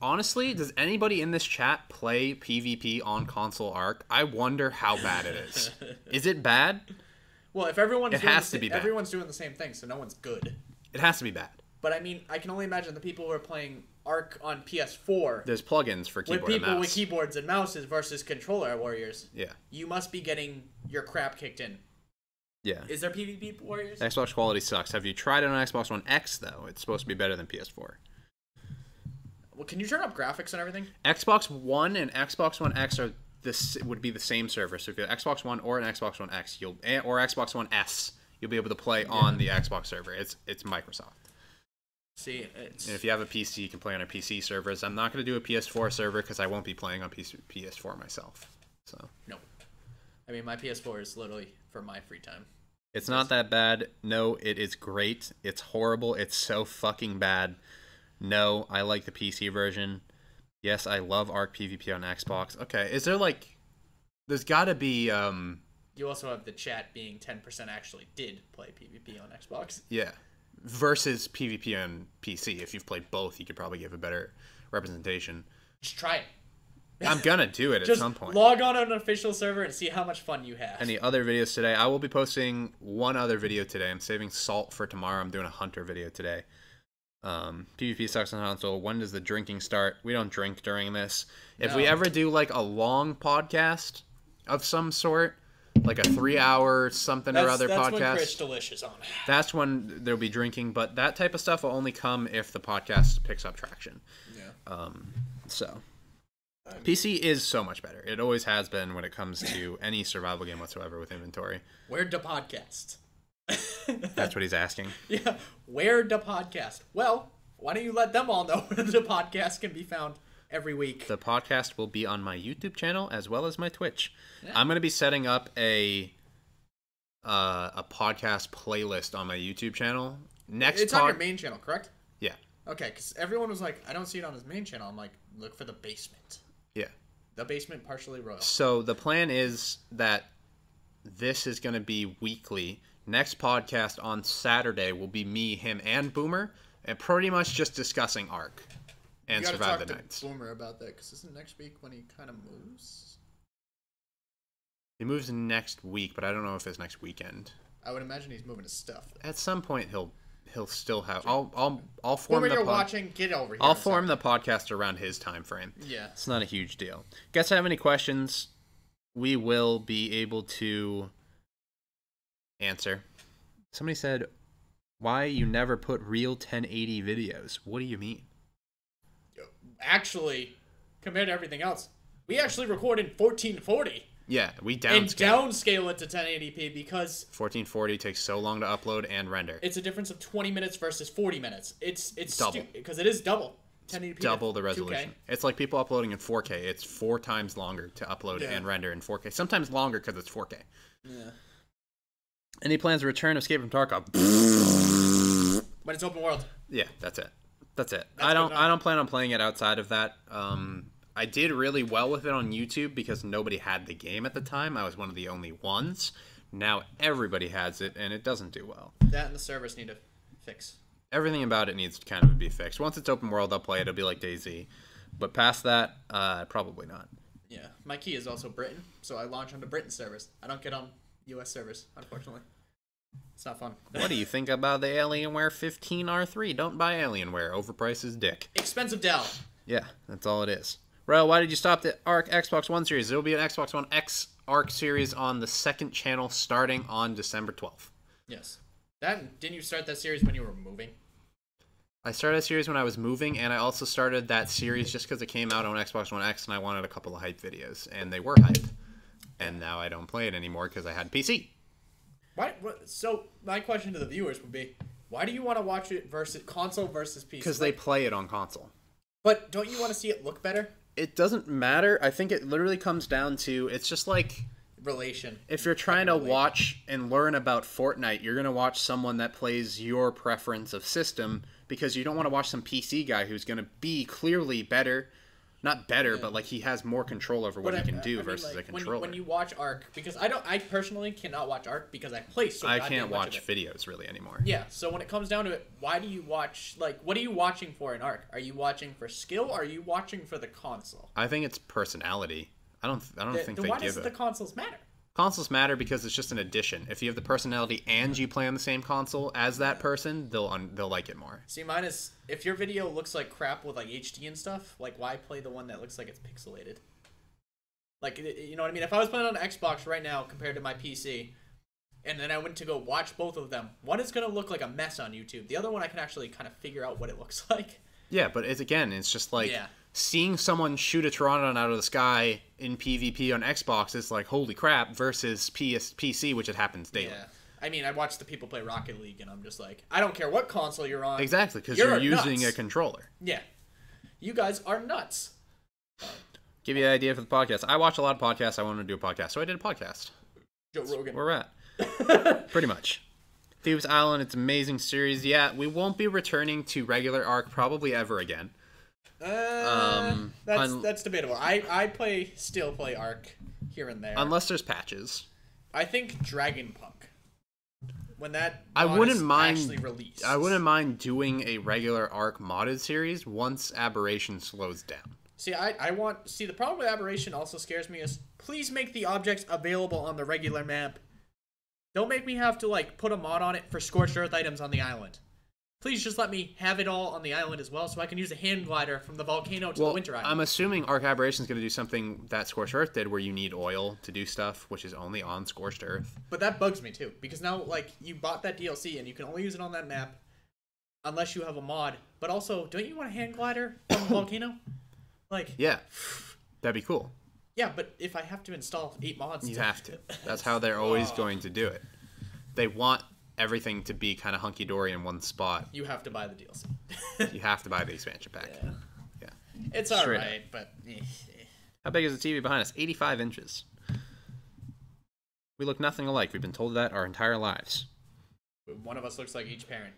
Honestly, does anybody in this chat play PvP on console Arc? I wonder how bad it is. Is it bad? Well, if everyone's everyone's doing the same thing, so no one's good. It has to be bad. But I mean, I can only imagine the people who are playing Arc on PS4. There's plugins for keyboard and mouse. With people with keyboards and mouses versus controller warriors. Yeah. You must be getting your crap kicked in. Yeah. Is there PvP warriors? Xbox quality sucks. Have you tried it on Xbox One X though? It's supposed to be better than PS4. Well, can you turn up graphics and everything? Xbox One and Xbox One X would be the same server. So if you have Xbox One or an Xbox One X, or Xbox One S, you'll be able to play on the Xbox server. It's Microsoft. See, and if you have a PC, you can play on our PC servers. I'm not going to do a PS4 server because I won't be playing on PS4 myself. So no, I mean, my PS4 is literally for my free time. It's not that bad. No, it is great. It's horrible. It's so fucking bad. No, I like the PC version. Yes, I love Arc PvP on Xbox. Okay, is there like... There's gotta be... You also have the chat being 10% actually did play PvP on Xbox. Yeah. Versus PvP on PC. If you've played both, you could probably give a better representation. Just try it. I'm gonna do it at some point. Log on an official server and see how much fun you have. Any other videos today? I will be posting one other video today. I'm saving salt for tomorrow. I'm doing a hunter video today. PvP sucks on console. When does the drinking start? We don't drink during this. If we ever do like a long podcast of some sort, like a 3-hour something or other podcast, that's when Chris Delicious on. That's when there'll be drinking. But that type of stuff will only come if the podcast picks up traction. Yeah. So. PC is so much better. It always has been when it comes to any survival game whatsoever with inventory. Where the podcast? That's what he's asking. Yeah, where the podcast? Well, why don't you let them all know where the podcast can be found every week? The podcast will be on my YouTube channel as well as my Twitch. Yeah. I'm going to be setting up a podcast playlist on my YouTube channel. It's on your main channel, correct? Yeah. Okay, because everyone was like, I don't see it on his main channel. I'm like, look for the basement. Yeah. The basement partially royal. So the plan is that this is going to be weekly. Next podcast on Saturday will be me, him, and Boomer, and pretty much just discussing Ark and Survive the Nights. Boomer about that, because isn't next week when he kind of moves? He moves next week, but I don't know if it's next weekend. I would imagine he's moving his stuff. At some point, he'll still have. I'll form Boomer, you're watching. Get over here. I'll form the podcast around his time frame. Yeah, it's not a huge deal. Guys, have any questions? We will be able to answer. Somebody said, "Why you never put real 1080 videos?" What do you mean? Actually, compared to everything else, we actually record in 1440. Yeah, we downscale it to 1080p because 1440 takes so long to upload and render. It's a difference of 20 minutes versus 40 minutes. It's double because it is double. 1080p double the resolution. 2K. It's like people uploading in 4K. It's 4 times longer to upload and render in 4K. Sometimes longer because it's 4K. Yeah. Any plans to return Escape from Tarkov? But it's open world. Yeah, that's it. I don't plan on playing it outside of that. I did really well with it on YouTube because nobody had the game at the time. I was one of the only ones. Now everybody has it, and it doesn't do well. That and the servers need to fix. Everything about it needs to kind of be fixed. Once it's open world, I'll play it. It'll be like DayZ. But past that, probably not. Yeah. My key is also Britain, so I launch onto Britain servers. I don't get on US servers, unfortunately. It's not fun. What do you think about the Alienware 15R3? Don't buy Alienware. Overpriced as dick. Expensive Dell. Yeah, that's all it is. Ro, why did you stop the Arc Xbox One series? There will be an Xbox One X Arc series on the second channel starting on December 12th. Yes. Didn't you start that series when you were moving? I started a series when I was moving, and I also started that series just because it came out on Xbox One X, and I wanted a couple of hype videos, and they were hype. And now I don't play it anymore because I had PC. So my question to the viewers would be, why do you want to watch it versus console versus PC? Because they play it on console. But don't you want to see it look better? It doesn't matter. I think it literally comes down to, it's just like... relation. If you're trying to watch and learn about Fortnite, you're going to watch someone that plays your preference of system because you don't want to watch some PC guy who's going to be clearly better. Not better, but like he has more control over what he can do versus a controller. When you watch Ark, because I personally cannot watch Ark because I play so I can't watch videos really anymore. Yeah, so when it comes down to it, why do you watch, like, what are you watching for in Ark? Are you watching for skill or are you watching for the console? I think it's personality. I don't think they why give does the consoles matter? Consoles matter because it's just an addition. If you have the personality and you play on the same console as that person, they'll like it more. See, mine is, if your video looks like crap with like HD and stuff, like why play the one that looks like it's pixelated? Like, you know what I mean? If I was playing on an Xbox right now compared to my PC, and then I went to go watch both of them, one is going to look like a mess on YouTube. The other one I can actually kind of figure out what it looks like. Yeah, but it's just like... Yeah. Seeing someone shoot a Pteranodon out of the sky in PvP on Xbox is like, holy crap, versus PC, which it happens daily. Yeah. I mean, I watch the people play Rocket League, and I'm just like, I don't care what console you're on. Exactly, because you're using a controller. Yeah. You guys are nuts. Give you an idea for the podcast. I watch a lot of podcasts. I wanted to do a podcast, so I did a podcast. Joe Rogan. Where we're at. Pretty much. Thieves Island, it's an amazing series. Yeah, we won't be returning to regular Ark probably ever again. That's debatable. I still play Ark here and there. Unless there's patches. I think Dragon Punk. When that I wouldn't mind actually released. I wouldn't mind doing a regular Ark modded series once Aberration slows down. See, the problem with Aberration also scares me is please make the objects available on the regular map. Don't make me have to like put a mod on it for Scorched Earth items on the island. Please just let me have it all on the island as well so I can use a hand glider from the volcano to the winter island. I'm assuming Ark Aberration is going to do something that Scorched Earth did where you need oil to do stuff, which is only on Scorched Earth. But that bugs me too, because now like you bought that DLC and you can only use it on that map unless you have a mod. But also, don't you want a hand glider from the volcano? Like, yeah, that'd be cool. Yeah, but if I have to install 8 mods... You have to. That's how they're always going to do it. They want everything to be kind of hunky-dory in one spot. You have to buy the DLC. You have to buy the expansion pack. Yeah. It's alright, but... How big is the TV behind us? 85 inches. We look nothing alike. We've been told that our entire lives. One of us looks like each parent.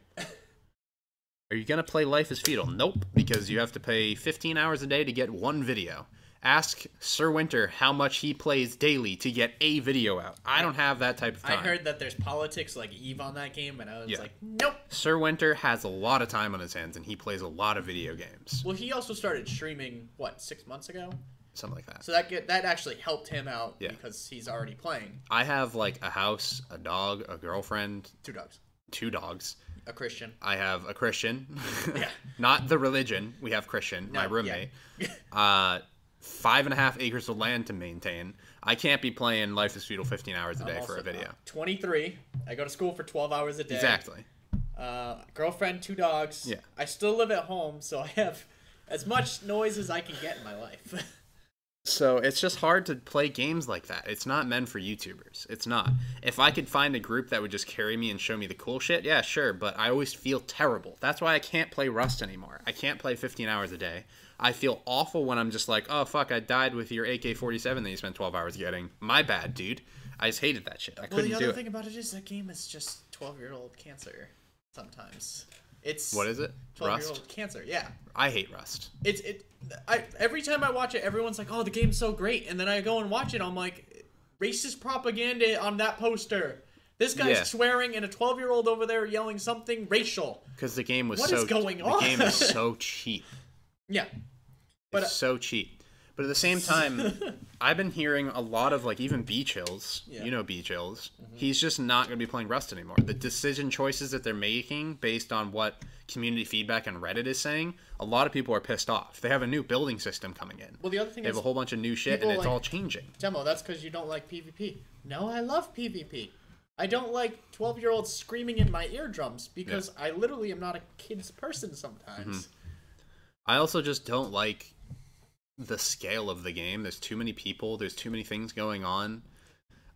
Are you going to play Life is Feudal? Nope, because you have to pay 15 hours a day to get one video. Ask Sir Winter how much he plays daily to get a video out. I don't have that type of time. I heard that there's politics like Eve on that game, and I was like, nope. Sir Winter has a lot of time on his hands, and he plays a lot of video games. Well, he also started streaming, 6 months ago? Something like that. So that actually helped him out because he's already playing. I have like a house, a dog, a girlfriend. 2 dogs. 2 dogs. A Christian. I have a Christian. Yeah. Not the religion. We have Christian, my roommate. Yeah. 5.5 acres of land to maintain. I can't be playing Life is Feudal 15 hours a day for a video. 23. I go to school for 12 hours a day. Exactly. Girlfriend, 2 dogs. Yeah. I still live at home, so I have as much noise as I can get in my life. So it's just hard to play games like that. It's not meant for YouTubers. It's not. If I could find a group that would just carry me and show me the cool shit, yeah, sure. But I always feel terrible. That's why I can't play Rust anymore. I can't play 15 hours a day. I feel awful when I'm just like, oh, fuck, I died with your AK-47 that you spent 12 hours getting. My bad, dude. I just hated that shit. I couldn't do it. Well, the other thing about it is that game is just 12-year-old cancer sometimes. It's what is it? 12-year-old cancer, yeah. I hate Rust. Every time I watch it, everyone's like, oh, the game's so great. And then I go and watch it, I'm like, racist propaganda on that poster. This guy's swearing and a 12-year-old over there yelling something racial. Because the game was what is going on? The game is so cheap. Yeah. It's so cheap. But at the same time, I've been hearing a lot of, like, even Beach Hills. Yeah. You know Beach Hills. Mm-hmm. He's just not going to be playing Rust anymore. The decision choices that they're making based on what community feedback on Reddit is saying, a lot of people are pissed off. They have a new building system coming in. Well, the other thing they have a whole bunch of new shit, and it's all changing. Demo, that's because you don't like PvP. No, I love PvP. I don't like 12-year-olds screaming in my eardrums because I literally am not a kid's person sometimes. Mm-hmm. I also just don't like the scale of the game. There's too many people. There's too many things going on.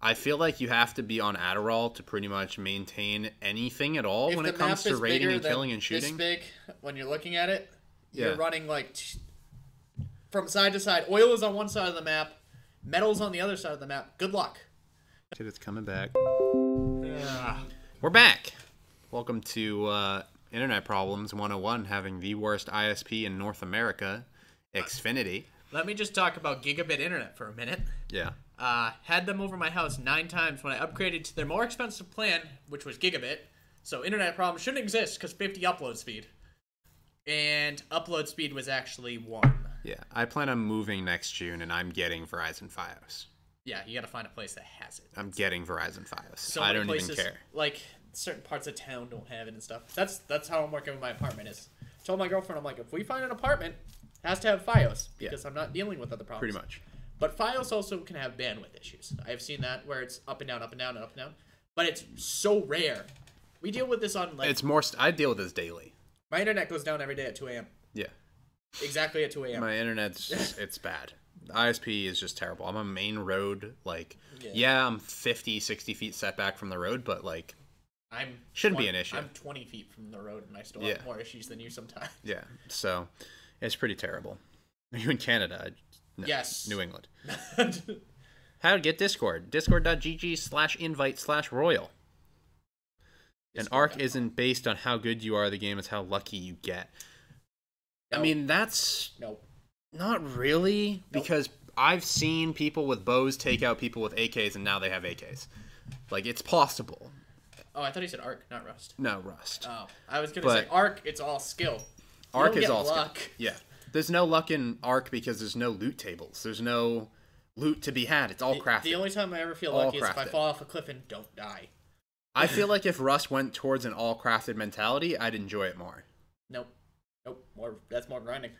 I feel like you have to be on Adderall to pretty much maintain anything at all when it comes to raiding and killing and shooting. This big, when you're looking at it, you're running like from side to side. Oil is on one side of the map. Metal's on the other side of the map. Good luck. It's coming back. Yeah. We're back. Welcome to Internet Problems 101, having the worst ISP in North America, Xfinity. Let me just talk about gigabit internet for a minute. Yeah. Had them over my house 9 times when I upgraded to their more expensive plan, which was gigabit. So internet problems shouldn't exist because 50 upload speed. And upload speed was actually 1. Yeah, I plan on moving next June, and I'm getting Verizon Fios. Yeah, you got to find a place that has it. I'm getting Verizon Fios. So I don't places, even care. Like, certain parts of town don't have it and stuff. That's how I'm working with my apartment is. I told my girlfriend, I'm like, if we find an apartment, it has to have Fios because I'm not dealing with other problems. Pretty much. But Fios also can have bandwidth issues. I've seen that where it's up and down, up and down, and up and down. But it's so rare. We deal with this on like... It's more... I deal with this daily. My internet goes down every day at 2 a.m. Yeah. Exactly at 2 a.m. My internet's just, it's bad. The ISP is just terrible. I'm a main road, like... Yeah, I'm 50, 60 feet setback from the road, but like... Shouldn't be an issue. I'm 20 feet from the road, and I still have more issues than you sometimes. Yeah, so it's pretty terrible. Are you in Canada? No, yes. New England. How to get Discord. Discord.gg/invite/royal. An arc isn't based on how good you are at the game, it's how lucky you get. Nope. I mean, that's... Nope. Not really, Nope. because I've seen people with bows take out people with AKs, and now they have AKs. Like, it's possible. Oh, I thought he said arc, not rust. No, Rust. Oh, I was gonna say arc. It's all skill. Arc is all luck. skill. Yeah. There's no luck in Arc because there's no loot tables. There's no loot to be had. It's all crafted. The only time I ever feel All lucky is if I crafted. fall off a cliff and don't die. I feel like if Rust went towards an all-crafted mentality, I'd enjoy it more. Nope. That's more grinding.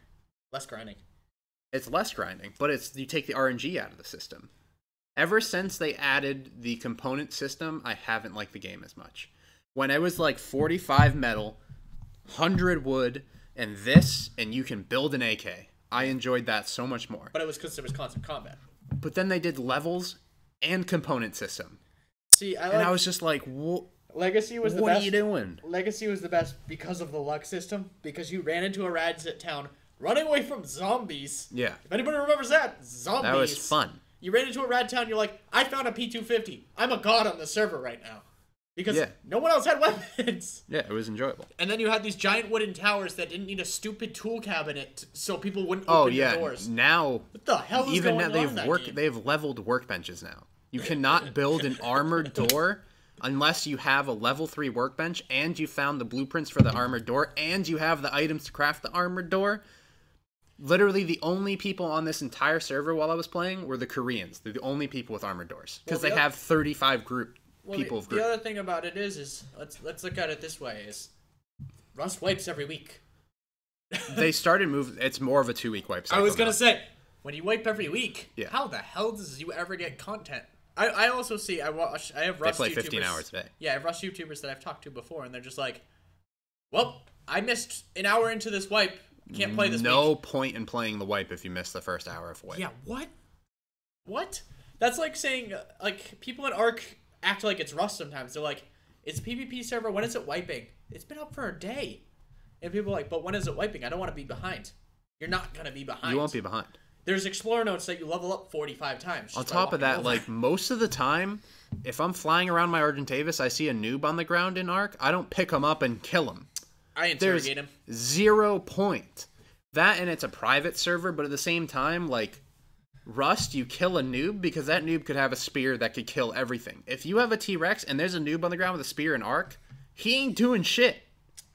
Less grinding. It's less grinding, but it's you take the RNG out of the system. Ever since they added the component system, I haven't liked the game as much. When it was like 45 metal, 100 wood, and this, and you can build an AK, I enjoyed that so much more. But it was because there was constant combat. But then they did levels and component system. See, I was just like, Legacy was the what best. are you doing? Legacy was the best because of the luck system. Because you ran into a Radzit town running away from zombies. Yeah. If anybody remembers that, zombies. That was fun. You ran into a rad town, you're like, I found a P250. I'm a god on the server right now. Because no one else had weapons. Yeah, it was enjoyable. And then you had these giant wooden towers that didn't need a stupid tool cabinet so people wouldn't open the doors. Now, what the hell is even going now on in that game? they've leveled workbenches now. You cannot build an armored door unless you have a level 3 workbench and you found the blueprints for the armored door and you have the items to craft the armored door. Literally, the only people on this entire server while I was playing were the Koreans. They're the only people with armored doors because they have 35 people of group. The other thing about it is let's look at it this way: is Rust wipes every week. They started moving. It's more of a 2-week wipe cycle. I was gonna now. say, when you wipe every week, Yeah. how the hell does you ever get content? I also see I have Rust They play YouTubers, 15 hours a day. Yeah, I have Rust YouTubers that I've talked to before, and they're just like, "Well, I missed an hour into this wipe. Can't play this No week." point in playing the wipe if you miss the first hour of wipe. Yeah, what? That's like saying like people in Arc act like it's Rust sometimes. They're like, "It's PvP server. When is it wiping? It's been up for a day." And people are like, "But when is it wiping? I don't want to be behind." You're not gonna be behind. You won't be behind. There's Explorer notes that you level up 45 times. On top of that, like, most of the time, if I'm flying around my Argentavis, I see a noob on the ground in Arc, I don't pick him up and kill him. I interrogate him. 0 point. That, and it's a private server, but at the same time, like, Rust, you kill a noob because that noob could have a spear that could kill everything. If you have a T-Rex and there's a noob on the ground with a spear in Arc, he ain't doing shit.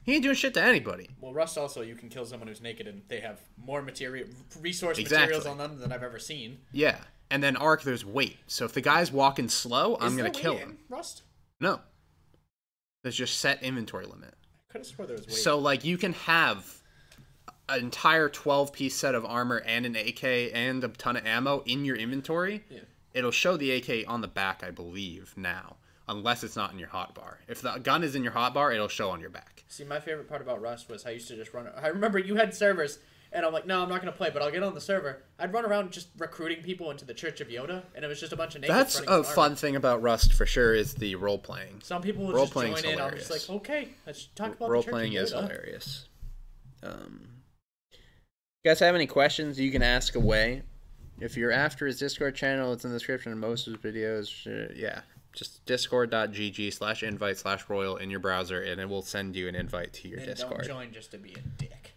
He ain't doing shit to anybody. Well, Rust also, you can kill someone who's naked and they have more resource Exactly. materials on them than I've ever seen. Yeah. And then Arc, there's weight. So if the guy's walking slow, I'm going to kill him. Rust? No. There's just set inventory limit. I could have swore there was weight. So, like, you can have an entire 12-piece set of armor and an AK and a ton of ammo in your inventory. Yeah. It'll show the AK on the back, I believe, now. Unless it's not in your hotbar. If the gun is in your hotbar, it'll show on your back. See, my favorite part about Rust was I used to just run. I remember you had servers, and I'm like, no, I'm not going to play, but I'll get on the server. I'd run around just recruiting people into the Church of Yoda, and it was just a bunch of naked. That's a fun thing about Rust, for sure, is the role-playing. Some people would just join in. I'm just like, okay, let's talk about role-playing the Church is of Yoda. hilarious. You guys have any questions you can ask away? If you're after his Discord channel, it's in the description of most of his videos. Yeah. Just discord.gg/invite/royal in your browser, and it will send you an invite to your Discord. Don't join just to be a dick.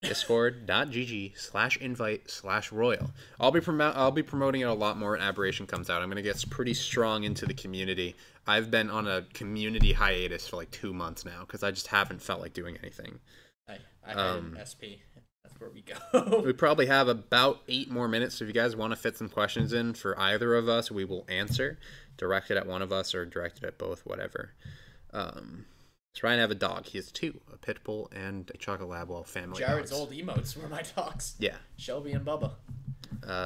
Discord.gg/invite/royal. I'll be promoting it a lot more when Aberration comes out. I'm going to get pretty strong into the community. I've been on a community hiatus for like 2 months now because I just haven't felt like doing anything. I had SP. That's where we go. We probably have about 8 more minutes, so if you guys want to fit some questions in for either of us, we will answer. Directed at one of us or directed at both, whatever. Does Ryan have a dog? He has 2, a pit bull and a chocolate lab, well, family Jared's dogs. old emotes were my dogs. Yeah. Shelby and Bubba.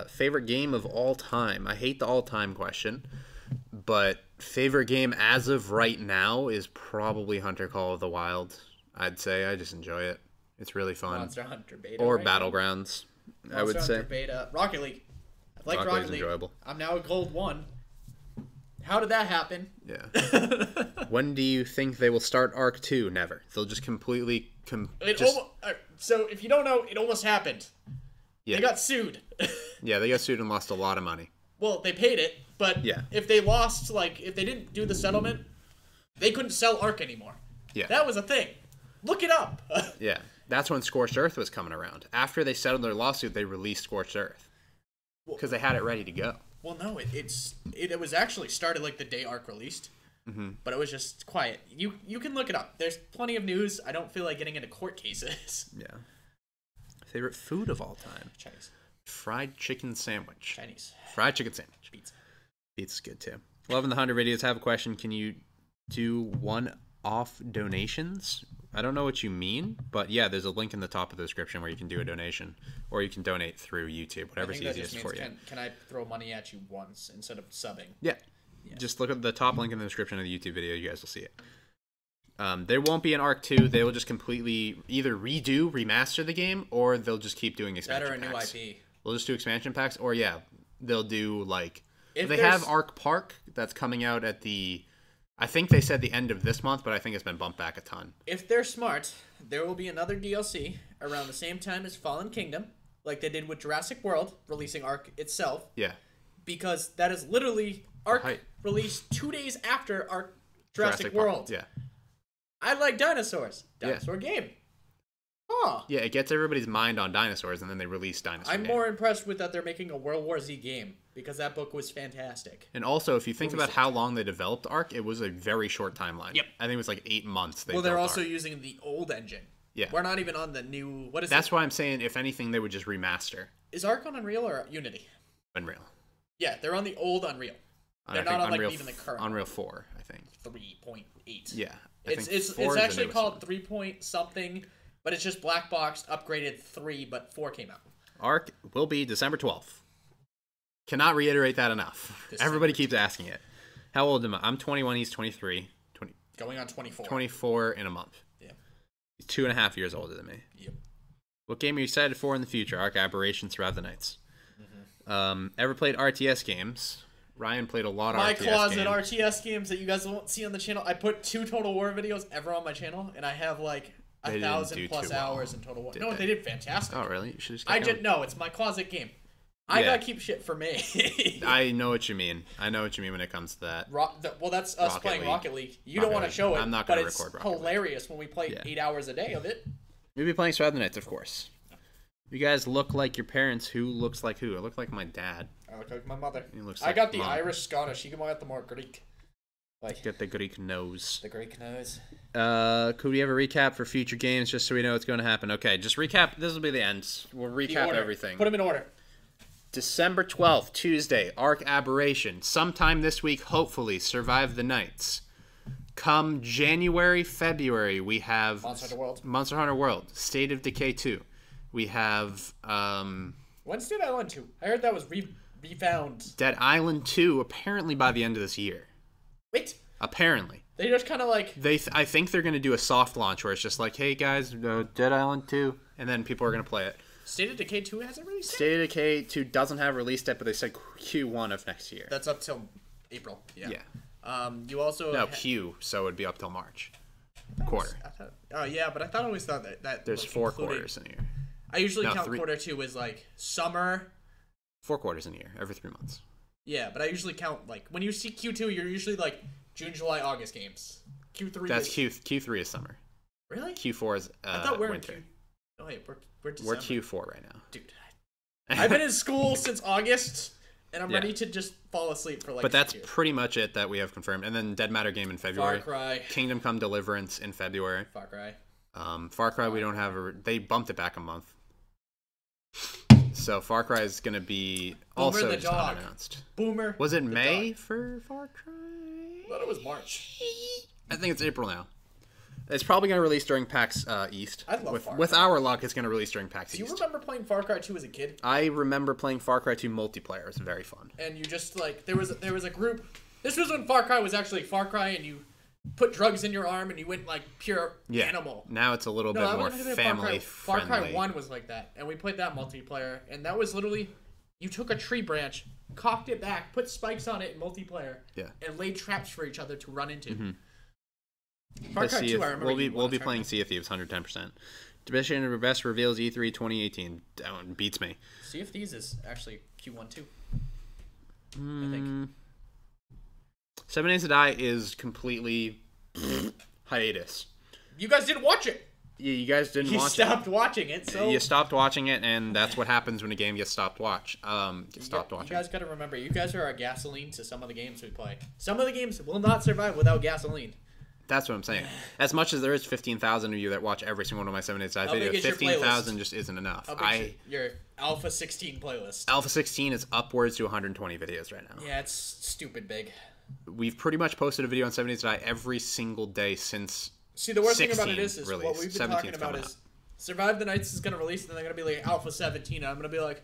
Favorite game of all time? I hate the all-time question, but favorite game as of right now is probably Hunter Call of the Wild. I'd say I just enjoy it. It's really fun. Monster Hunter Beta. Or right Battlegrounds, now. I would Monster say. Hunter Beta. Rocket League. I like Rocket Rocket League's League. enjoyable. I'm now a gold 1. How did that happen? Yeah. When do you think they will start Arc 2? Never. They'll just completely... So, if you don't know, it almost happened. Yeah. They got sued. Yeah, they got sued and lost a lot of money. Well, they paid it, but Yeah. if they lost, like, if they didn't do the settlement, they couldn't sell Ark anymore. Yeah. That was a thing. Look it up. Yeah. That's when Scorched Earth was coming around. After they settled their lawsuit, they released Scorched Earth. Because they had it ready to go. Well, no, it was actually started like the day Ark released. But it was just quiet. You can look it up. There's plenty of news. I don't feel like getting into court cases. Yeah. Favorite food of all time? Chinese. Fried chicken sandwich. Chinese. Fried chicken sandwich. Pizza. Pizza's good too. Loving the 100 videos. Have a question. Can you do one-off donations? I don't know what you mean, but yeah, there's a link in the top of the description where you can do a donation, or you can donate through YouTube, whatever's easiest for you. Can I throw money at you once instead of subbing? Yeah. Just look at the top link in the description of the YouTube video. You guys will see it. There won't be an Ark 2. They will just completely either redo, remaster the game, or they'll just keep doing expansion That or a packs. new IP. They'll just do expansion packs, or yeah, they'll do like... If they have Ark Park that's coming out at the... I think they said the end of this month, but I think it's been bumped back a ton. If they're smart, there will be another DLC around the same time as Fallen Kingdom, like they did with Jurassic World, releasing Ark itself. Yeah. Because that is literally Ark released 2 days after Ark Jurassic World. Yeah. I like dinosaurs. Dinosaur game. Huh. Yeah, it gets everybody's mind on dinosaurs, and then they release dinosaurs. I'm more impressed with that they're making a World War Z game, because that book was fantastic. And also, if you think about how long they developed Ark, it was a very short timeline. Yep. I think it was like 8 months. They're also using the old engine. Yeah. We're not even on the new... What is That's why I'm saying, if anything, they would just remaster. Is Ark on Unreal or Unity? Unreal. Yeah, they're on the old Unreal. They're not on Unreal, like even the current. Unreal 4, I think. 3.8. Yeah. It's actually called 3 point something, but it's just black boxed, upgraded 3, but 4 came out. Ark will be December 12th. Cannot reiterate that enough. Everybody keeps asking it. How old am I? I'm 21. He's 23. Going on 24. 24 in a month. Yeah. He's 2.5 years older than me. Yep. What game are you excited for in the future? Ark Aberrations throughout the nights. Ever played RTS games? Ryan played a lot of RTS games. My closet RTS games that you guys won't see on the channel. I put 2 Total War videos ever on my channel, and I have like 1,000+ hours in Total War. No, they did fantastic. Oh, really? You should just no, it's my closet game. I gotta keep shit for me. I know what you mean. I know what you mean when it comes to that. Well, that's us playing Rocket League. You don't want to show it, I'm not but gonna it's record Rocket League. hilarious when we play 8 hours a day of it. We'll be playing throughout the nights, of course. You guys look like your parents. Who looks like who? I look like my dad. I look like my mother. He looks I like got the Mom. Irish Scottish. You got the more Greek. Get the Greek nose. The Greek nose. Could we have a recap for future games just so we know what's going to happen? Okay, just recap. This will be the end. We'll recap everything. Put them in order. December 12th, Tuesday, Ark Aberration. Sometime this week, hopefully, Survive the Nights. Come January, February, we have Monster Hunter World, State of Decay 2. We have When's Dead Island 2? I heard that was refound. Dead Island 2 apparently by the end of this year. Wait. Apparently. They just kind of like... I think they're going to do a soft launch where it's just like, hey guys, Dead Island 2, and then people are going to play it. State of Decay 2 hasn't released yet? State of Decay 2 doesn't have a release date, but they said Q1 of next year. That's up till April. Yeah. You also... No, Q, so it would be up till March. Quarter. Yeah, but I always thought that there's 4 quarters in a year. I usually count quarter 2 as like summer. 4 quarters in a year, every 3 months. Yeah, but I usually count like when you see Q2, you're usually like June, July, August games. Q3. That's Q3 is summer. Really? Q4 is I thought we're winter. Oh wait, we're December. We're Q4 right now. Dude, I've been in school since August, and I'm ready to just fall asleep for like. But that's pretty much it that we have confirmed. And then Dead Matter game in February. Far Cry. Kingdom Come Deliverance in February. Far Cry. Far Cry we don't have they bumped it back a month. So Far Cry is going to be also just unannounced. Boomer. Was it May for Far Cry? I thought it was March. I think it's April now. It's probably going to release during PAX East. I love Far Cry. With our luck, it's going to release during PAX East. Do you remember playing Far Cry 2 as a kid? I remember playing Far Cry 2 multiplayer. It was very fun. And you just like there was a group. This was when Far Cry was actually Far Cry, and you put drugs in your arm and you went like pure animal. Now it's a little bit more family friendly. Far Cry 1 was like that, and we played that multiplayer, and that was literally you took a tree branch, cocked it back, put spikes on it in multiplayer, and laid traps for each other to run into. Far Cry 2, I remember we'll be playing Sea of Thieves 110%. Division of Best reveals E3 2018. That one beats me. Sea of Thieves is actually Q1 too. I think. 7 Days to Die is completely hiatus. You guys didn't watch it. You guys didn't You watch stopped watching it, it. so You stopped watching it, and that's what happens when a game gets stopped watching. You guys got to remember, you guys are our gasoline to some of the games we play. Some of the games will not survive without gasoline. That's what I'm saying. As much as there is 15,000 of you that watch every single one of my 7 Days to Die How big videos, is your 15,000 just isn't enough. How big's your Alpha 16 playlist? Alpha 16 is upwards to 120 videos right now. Yeah, it's stupid big. We've pretty much posted a video on 7 Days to Die every single day since. See, the worst thing about it 16 is release. what we've been talking 17's about coming is Survive the Nights is going to release, and then they're going to be like Alpha 17, and I'm going to be like,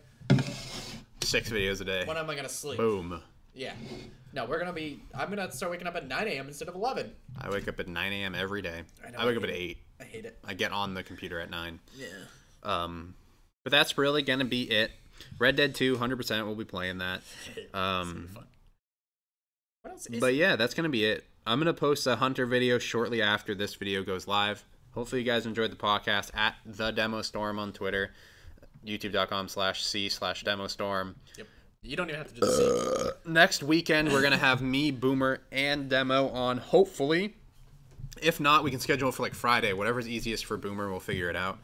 6 videos a day. when am I going to sleep? Boom. Yeah. No, I'm going to start waking up at 9 a.m. instead of 11. I wake up at 9 a.m. every day. I know, I wake up at 8. I hate it. I get on the computer at 9. Yeah. But that's really going to be it. Red Dead 2, 100% we'll be playing that. It's gonna be fun. What else is But yeah, that's going to be it. I'm going to post a Hunter video shortly after this video goes live. Hopefully you guys enjoyed the podcast at the DEMOSTORM on Twitter, youtube.com/c/DEMOSTORM. Yep. You don't even have to do the same. Next weekend, we're going to have me, Boomer, and Demo on, hopefully. If not, we can schedule it for like Friday. Whatever's easiest for Boomer, we'll figure it out.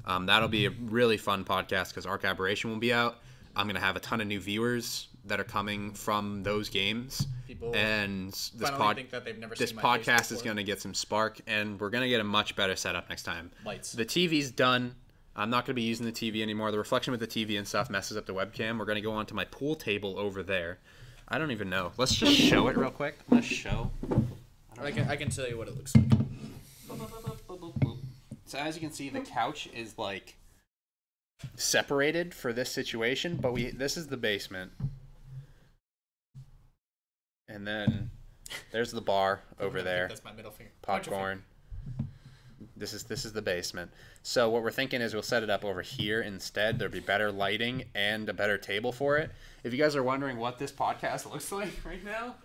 That'll be a really fun podcast because Arc Aberration will be out. I'm going to have a ton of new viewers that are coming from those games. People and this think that they've never this seen my face podcast is before. going to get some spark, and we're going to get a much better setup next time. Lights. The TV's done. I'm not going to be using the TV anymore. The reflection with the TV and stuff messes up the webcam. We're going to go onto my pool table over there. I don't even know. Let's just show it real quick. I'm going to show. I can tell you what it looks like. So as you can see, the couch is like separated for this situation, but this is the basement. And then there's the bar over there. That's my middle finger. Popcorn. This is the basement. So what we're thinking is we'll set it up over here instead. There'll be better lighting and a better table for it. If you guys are wondering what this podcast looks like right now,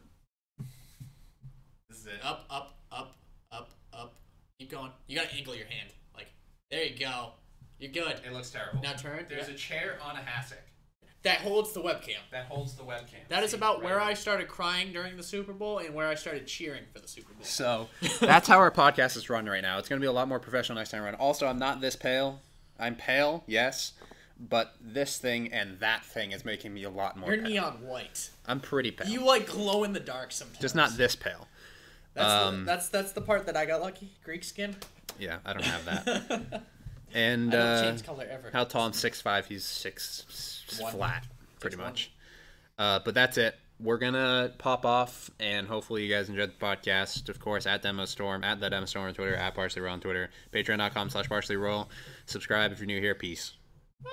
this is it. Up, up, up, up, up. Keep going. You gotta angle your hand. Like, there you go. You're good. It looks terrible. Now turn. There's a chair on a hassock. That holds the webcam. That holds the webcam. That is about where I started crying during the Super Bowl and where I started cheering for the Super Bowl. So that's how our podcast is run right now. It's going to be a lot more professional next time around. Also, I'm not this pale. I'm pale, yes, but this thing and that thing is making me a lot more You're pale. neon white. I'm pretty pale. You like glow in the dark sometimes. Just not this pale. That's the part that I got lucky. Greek skin. Yeah, I don't have that. And I don't change color ever. how tall? I'm 6'5". He's 6 One. flat, pretty 6'1". much. But that's it. We're gonna pop off, and hopefully you guys enjoyed the podcast. Of course, at DEMOSTORM, at the DEMOSTORM on Twitter, at ParsleyRoll on Twitter, patreon.com/ParsleyRoll. Subscribe if you're new here. Peace. Bye.